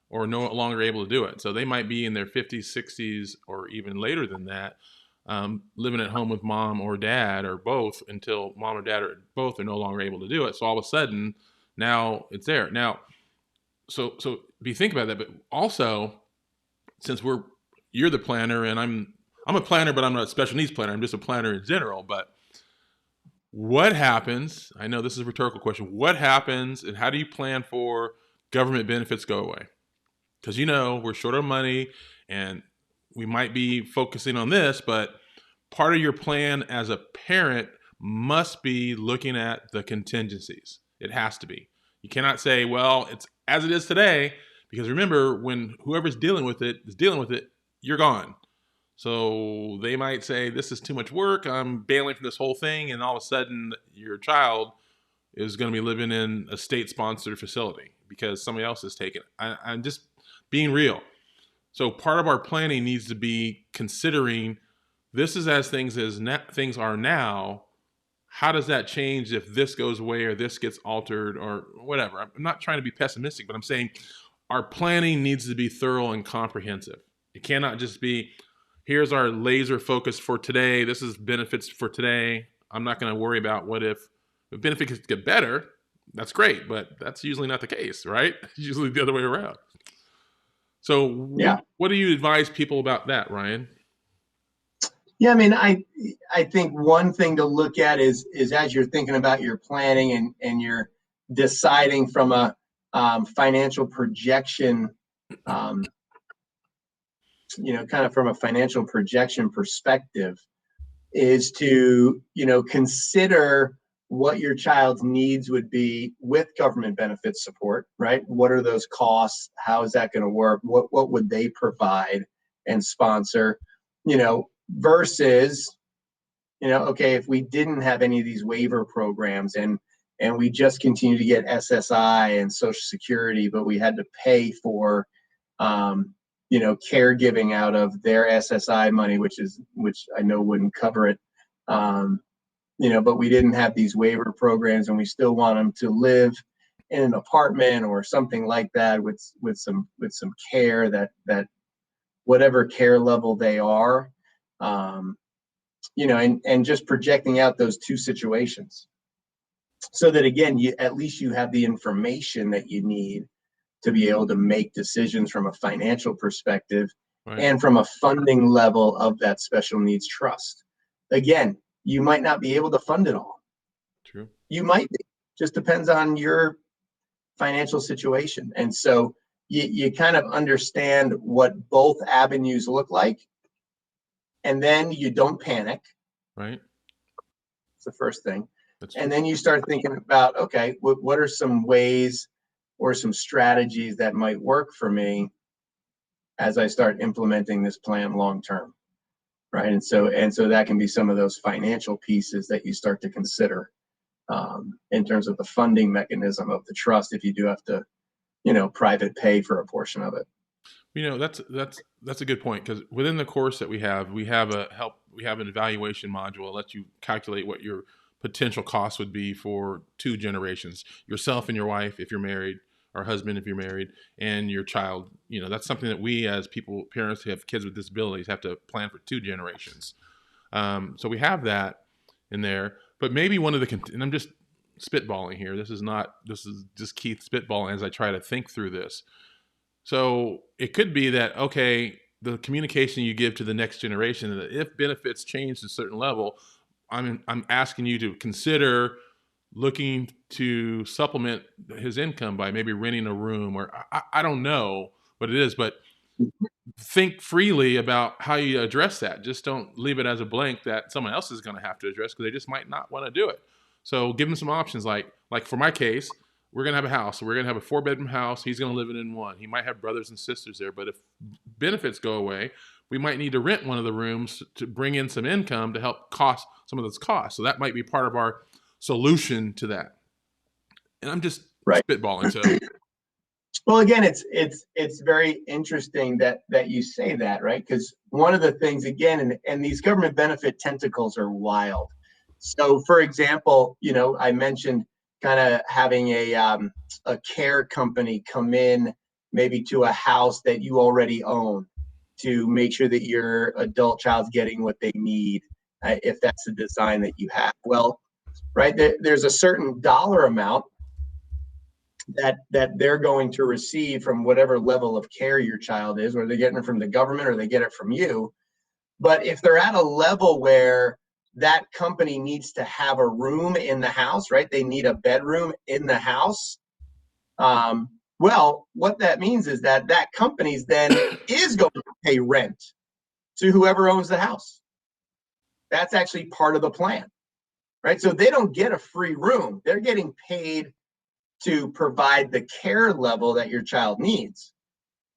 Speaker 1: or no longer able to do it. So they might be in their 50s, 60s, or even later than that, living at home with mom or dad or both until mom or dad or both are no longer able to do it. So all of a sudden, now it's there. Now, so if you think about that, but also since you're the planner and I'm a planner, but I'm not a special needs planner. I'm just a planner in general. But what happens? I know this is a rhetorical question. What happens and how do you plan for government benefits go away? Because we're short of money and we might be focusing on this, but part of your plan as a parent must be looking at the contingencies. It has to be. You cannot say, well, it's as it is today, because remember, when whoever's dealing with it is dealing with it, you're gone. So they might say, this is too much work. I'm bailing from this whole thing. And all of a sudden, your child is going to be living in a state-sponsored facility because somebody else has taken it. I'm just being real. So part of our planning needs to be considering this is as things are now. How does that change if this goes away or this gets altered or whatever? I'm not trying to be pessimistic, but I'm saying our planning needs to be thorough and comprehensive. It cannot just be, here's our laser focus for today. This is benefits for today. I'm not going to worry about what if benefits get better. That's great, but that's usually not the case, right? It's usually the other way around. So what do you advise people about that, Ryan?
Speaker 2: Yeah, I mean, I think one thing to look at is as you're thinking about your planning and you're deciding from a financial projection, kind of from a financial projection perspective, is to, consider what your child's needs would be with government benefit support, right? What are those costs? How is that going to work? What would they provide and sponsor, versus, okay, if we didn't have any of these waiver programs and we just continue to get SSI and Social Security, but we had to pay for, caregiving out of their SSI money, which I know wouldn't cover it. But we didn't have these waiver programs, and we still want them to live in an apartment or something like that with some care that whatever care level they are, and just projecting out those two situations, so that again, at least you have the information that you need to be able to make decisions from a financial perspective, right, and from a funding level of that special needs trust. Again, you might not be able to fund it all.
Speaker 1: True.
Speaker 2: You might be. Just depends on your financial situation. And so you kind of understand what both avenues look like, and then you don't panic.
Speaker 1: Right.
Speaker 2: It's the first thing. And then you start thinking about, okay, what are some ways or some strategies that might work for me as I start implementing this plan long term, right? And so that can be some of those financial pieces that you start to consider in terms of the funding mechanism of the trust, if you do have to, private pay for a portion of it.
Speaker 1: That's a good point, because within the course that we have an evaluation module that lets you calculate what your potential cost would be for 2 generations, yourself and your wife if you're married, or husband if you're married, and your child. That's something that we as parents who have kids with disabilities have to plan for 2 generations. So we have that in there, but maybe and I'm just spitballing here. This is just Keith spitballing as I try to think through this. So it could be that, okay, the communication you give to the next generation, that if benefits change to a certain level, I'm asking you to consider looking to supplement his income by maybe renting a room, or I don't know what it is, but think freely about how you address that. Just don't leave it as a blank that someone else is going to have to address, because they just might not want to do it. So give them some options. Like for my case, we're going to have a house. We're going to have a 4-bedroom house. He's going to live in one. He might have brothers and sisters there, but if benefits go away, we might need to rent one of the rooms to bring in some income to help cost some of those costs. So that might be part of our solution to that. And I'm just spitballing. So,
Speaker 2: well, again, it's very interesting that you say that, right? Because one of the things, again, and these government benefit tentacles are wild. So, for example, I mentioned kind of having a care company come in maybe to a house that you already own to make sure that your adult child's getting what they need, if that's the design that you have. Well, right, there's a certain dollar amount that they're going to receive from whatever level of care your child is, or they're getting it from the government or they get it from you. But if they're at a level where that company needs to have a room in the house, right? They need a bedroom in the house. Well, what that means is that company's then is going to pay rent to whoever owns the house. That's actually part of the plan, right? So they don't get a free room. They're getting paid to provide the care level that your child needs.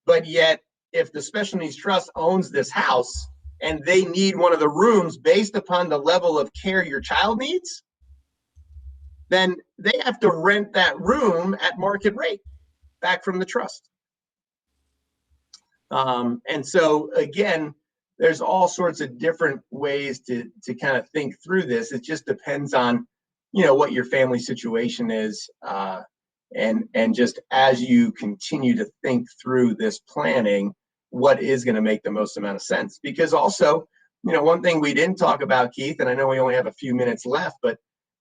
Speaker 2: But yet, if the Special Needs Trust owns this house and they need one of the rooms based upon the level of care your child needs, then they have to rent that room at market rate back from the trust. And so, again, there's all sorts of different ways to kind of think through this. It just depends on, what your family situation is. And just as you continue to think through this planning, what is going to make the most amount of sense? Because also, one thing we didn't talk about, Keith, and I know we only have a few minutes left, but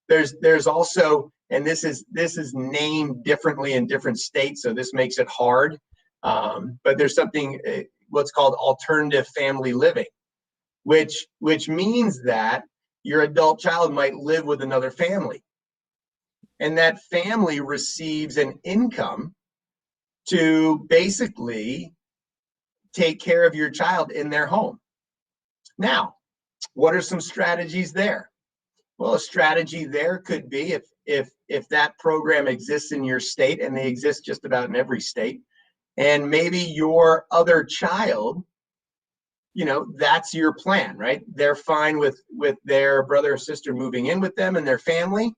Speaker 2: there's also, and this is named differently in different states, so this makes it hard. But there's something what's called alternative family living, which means that your adult child might live with another family, and that family receives an income to basically take care of your child in their home. Now, What are some strategies there? Well, a strategy there could be if that program exists in your state, and they exist just about in every state, and maybe your other child, that's your plan, right? They're fine with their brother or sister moving in with them and their family,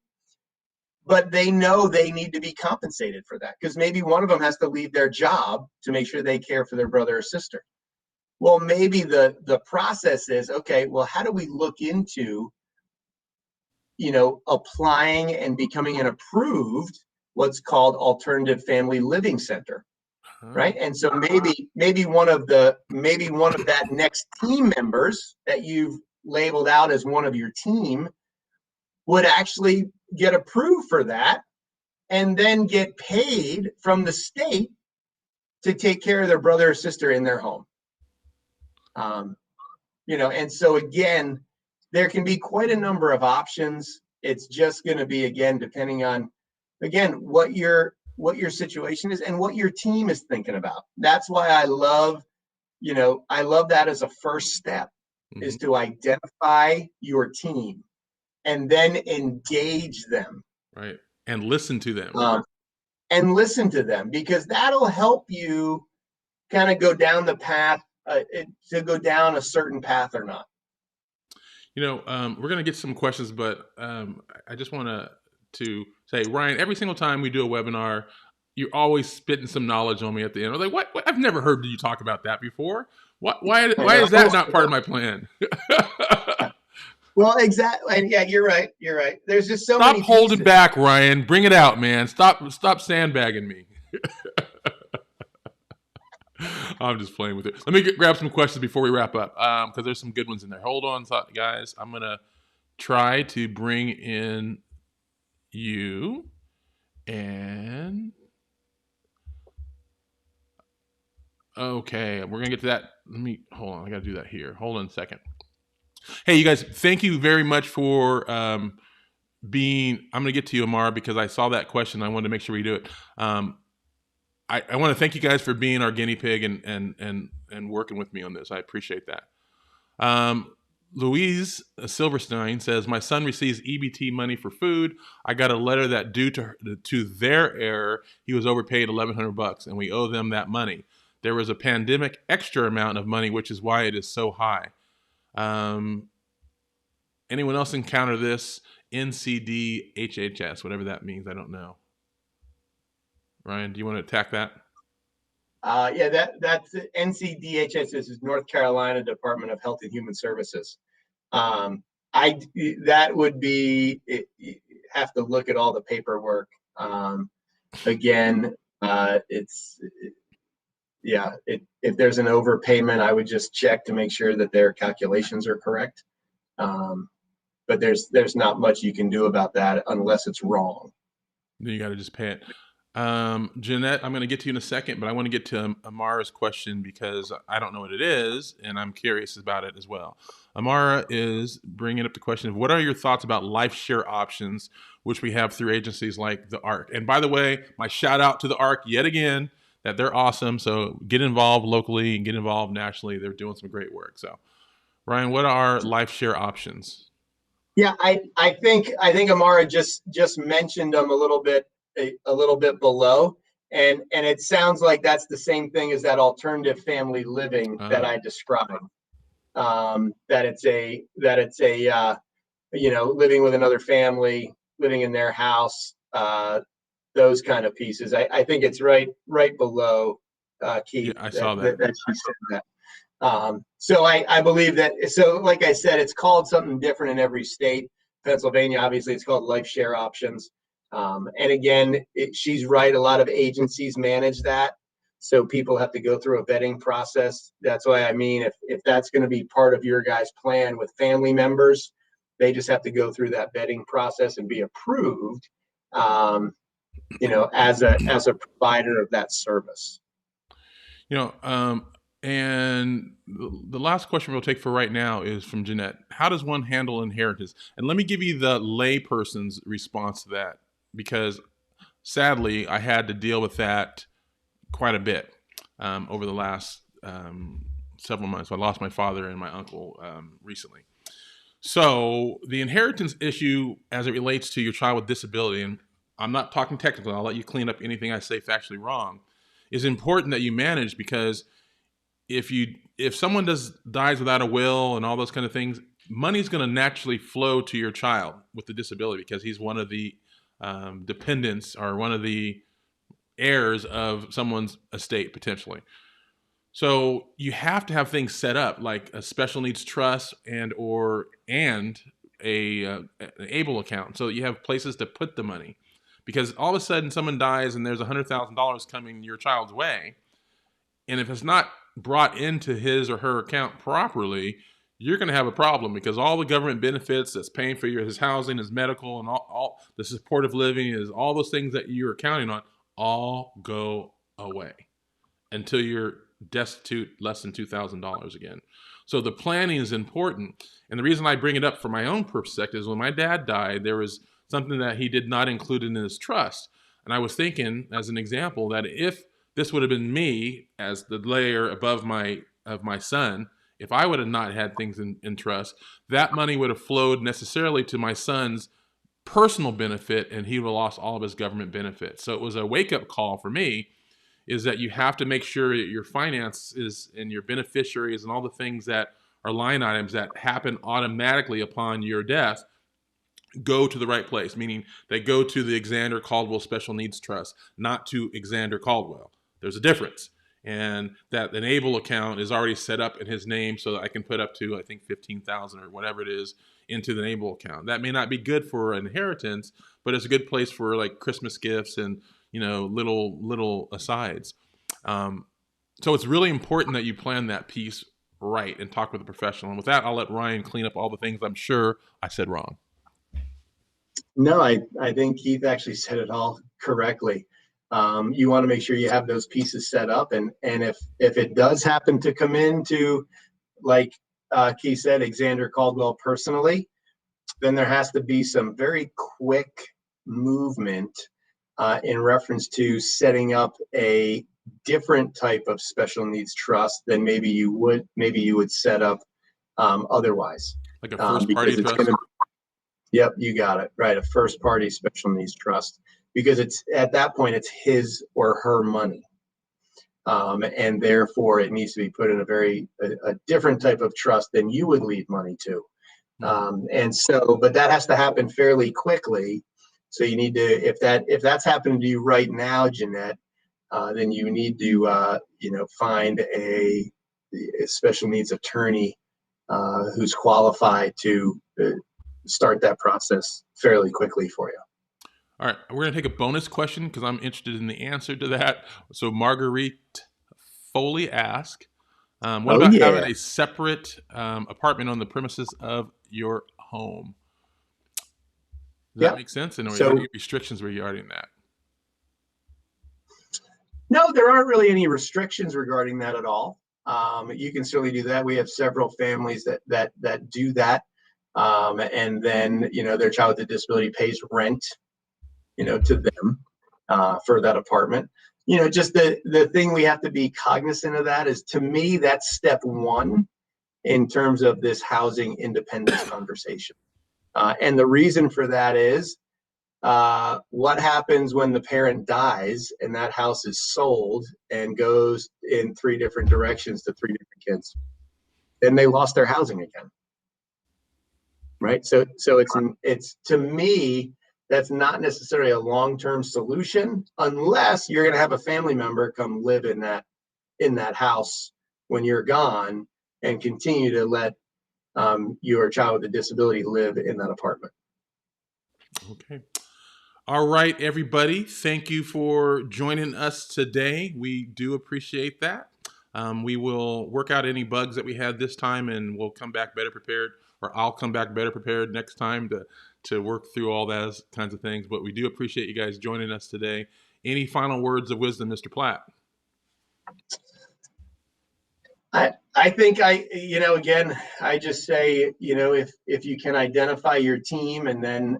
Speaker 2: but they know they need to be compensated for that because maybe one of them has to leave their job to make sure they care for their brother or sister. Well, maybe the process is, okay, well, how do we look into applying and becoming an approved what's called alternative family living center, right? And so maybe one of that next team members that you've labeled out as one of your team would actually get approved for that and then get paid from the state to take care of their brother or sister in their home. And so again, there can be quite a number of options. It's just going to be, again, depending on, again, what your situation is and what your team is thinking about. That's why I love that as a first step, is to identify your team and then engage them.
Speaker 1: Right. And listen to them.
Speaker 2: Because that'll help you kind of go down the path, to go down a certain path or not.
Speaker 1: We're going to get some questions, but I just want to say, Ryan, every single time we do a webinar, you're always spitting some knowledge on me at the end. I'm like, what? I've never heard you talk about that before. Why is that not part of my plan?
Speaker 2: Well, exactly. And yeah, you're right. There's just so many.
Speaker 1: Stop holding back, Ryan. Bring it out, man. Stop sandbagging me. I'm just playing with it. Let me grab some questions before we wrap up, because there's some good ones in there. Hold on, guys. I'm going to try to bring in you. And okay, we're going to get to that. Hold on. I got to do that here. Hold on a second. Hey, you guys, thank you very much for I'm going to get to you, Amara, because I saw that question. I wanted to make sure we do it. I want to thank you guys for being our guinea pig and working with me on this. I appreciate that. Louise Silverstein says, my son receives EBT money for food. I got a letter that due to their error, he was overpaid $1,100 and we owe them that money. There was a pandemic extra amount of money, which is why it is so high. Anyone else encounter this? NCD-HHS, whatever that means. I don't know. Ryan, do you want to attack that?
Speaker 2: Yeah, that's NCDHS. This is North Carolina Department of Health and Human Services. That would be, you have to look at all the paperwork. Again, if there's an overpayment, I would just check to make sure that their calculations are correct. But there's not much you can do about that unless it's wrong.
Speaker 1: Then you got to just pay it. Jeanette, I'm going to get to you in a second, but I want to get to Amara's question because I don't know what it is, and I'm curious about it as well. Amara is bringing up the question of what are your thoughts about life share options, which we have through agencies like the ARC. And by the way, my shout out to the ARC yet again, that they're awesome. So get involved locally and get involved nationally. They're doing some great work. So Ryan, what are life share options?
Speaker 2: Yeah, I think Amara just mentioned them a little bit below, and it sounds like that's the same thing as that alternative family living that I described. That it's a living with another family, living in their house, those kind of pieces. I think it's right below Keith.
Speaker 1: Yeah, I saw that.
Speaker 2: That she said that. So I believe that. So like I said, it's called something different in every state. Pennsylvania, obviously, it's called life share options. And again, she's right. A lot of agencies manage that. So people have to go through a vetting process. That's why if that's going to be part of your guys' plan with family members, they just have to go through that vetting process and be approved, as a provider of that service.
Speaker 1: And the last question we'll take for right now is from Jeanette. How does one handle inheritance? And let me give you the layperson's response to that, because sadly, I had to deal with that quite a bit over the last several months. I lost my father and my uncle recently. So the inheritance issue, as it relates to your child with disability, and I'm not talking technically, I'll let you clean up anything I say factually wrong, is important that you manage, because if someone dies without a will and all those kind of things, money's going to naturally flow to your child with the disability, because he's one of the dependents or one of the heirs of someone's estate potentially. So you have to have things set up like a special needs trust and an able account, so you have places to put the money. Because all of a sudden someone dies and there's $100,000 coming your child's way, and if it's not brought into his or her account properly, you're going to have a problem, because all the government benefits that's paying for his housing, his medical, and all the supportive living, is all those things that you're counting on, all go away until you're destitute less than $2,000 again. So the planning is important. And the reason I bring it up for my own perspective is when my dad died, there was something that he did not include in his trust. And I was thinking, as an example, that if this would have been me as the layer above my son, if I would have not had things in trust, that money would have flowed necessarily to my son's personal benefit, and he would have lost all of his government benefits. So it was a wake-up call for me, is that you have to make sure that your finances and your beneficiaries and all the things that are line items that happen automatically upon your death go to the right place, meaning they go to the Xander Caldwell Special Needs Trust, not to Xander Caldwell. There's a difference. And that Enable account is already set up in his name, so that I can put up to, I think, 15,000 or whatever it is into the Enable account. That may not be good for inheritance, but it's a good place for like Christmas gifts and, you know, little asides. So it's really important that you plan that piece right and talk with a professional. And with that, I'll let Ryan clean up all the things I'm sure I said wrong.
Speaker 2: No, I think Keith actually said it all correctly. You want to make sure you have those pieces set up, and if it does happen to come into, like Keith said, Xander Caldwell personally, then there has to be some very quick movement in reference to setting up a different type of special needs trust than maybe you would set up otherwise.
Speaker 1: Like a first party trust?
Speaker 2: Yep, you got it right. A first party special needs trust, because it's at that point it's his or her money, and therefore it needs to be put in a different type of trust than you would leave money to. And so, but that has to happen fairly quickly. So you need to, if that's happening to you right now, Jeanette, then you need to find a special needs attorney who's qualified to start that process fairly quickly for you.
Speaker 1: All right, we're going to take a bonus question because I'm interested in the answer to that. So Marguerite Foley asked, what about having a separate apartment on the premises of your home? Does that make sense? And are there any restrictions regarding that?
Speaker 2: No, there aren't really any restrictions regarding that at all. You can certainly do that. We have several families that do that. And then, their child with a disability pays rent, to them for that apartment. Just the thing we have to be cognizant of that is, to me, that's step one in terms of this housing independence conversation. And the reason for that is what happens when the parent dies and that house is sold and goes in three different directions to three different kids? Then they lost their housing again. Right. So it's to me, that's not necessarily a long-term solution unless you're going to have a family member come live in that house when you're gone and continue to let your child with a disability live in that apartment.
Speaker 1: Okay. All right, everybody. Thank you for joining us today. We do appreciate that. We will work out any bugs that we had this time, and we'll come back better prepared, or I'll come back better prepared next time to work through all those kinds of things. But we do appreciate you guys joining us today. Any final words of wisdom, Mr. Platt?
Speaker 2: I think again, I just say, if you can identify your team and then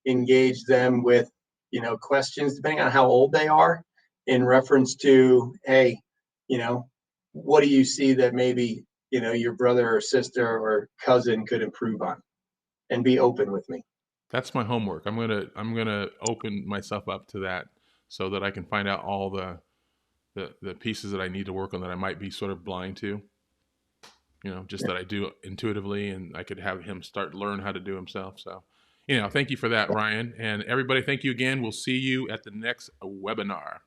Speaker 2: engage them with, questions, depending on how old they are, in reference to, hey, what do you see that maybe, your brother or sister or cousin could improve on? And be open with me.
Speaker 1: That's my homework. I'm gonna open myself up to that so that I can find out all the pieces that I need to work on that I might be sort of blind to. Just that I do intuitively, and I could have him learn how to do himself. So, thank you for that, Ryan, and everybody. Thank you again. We'll see you at the next webinar.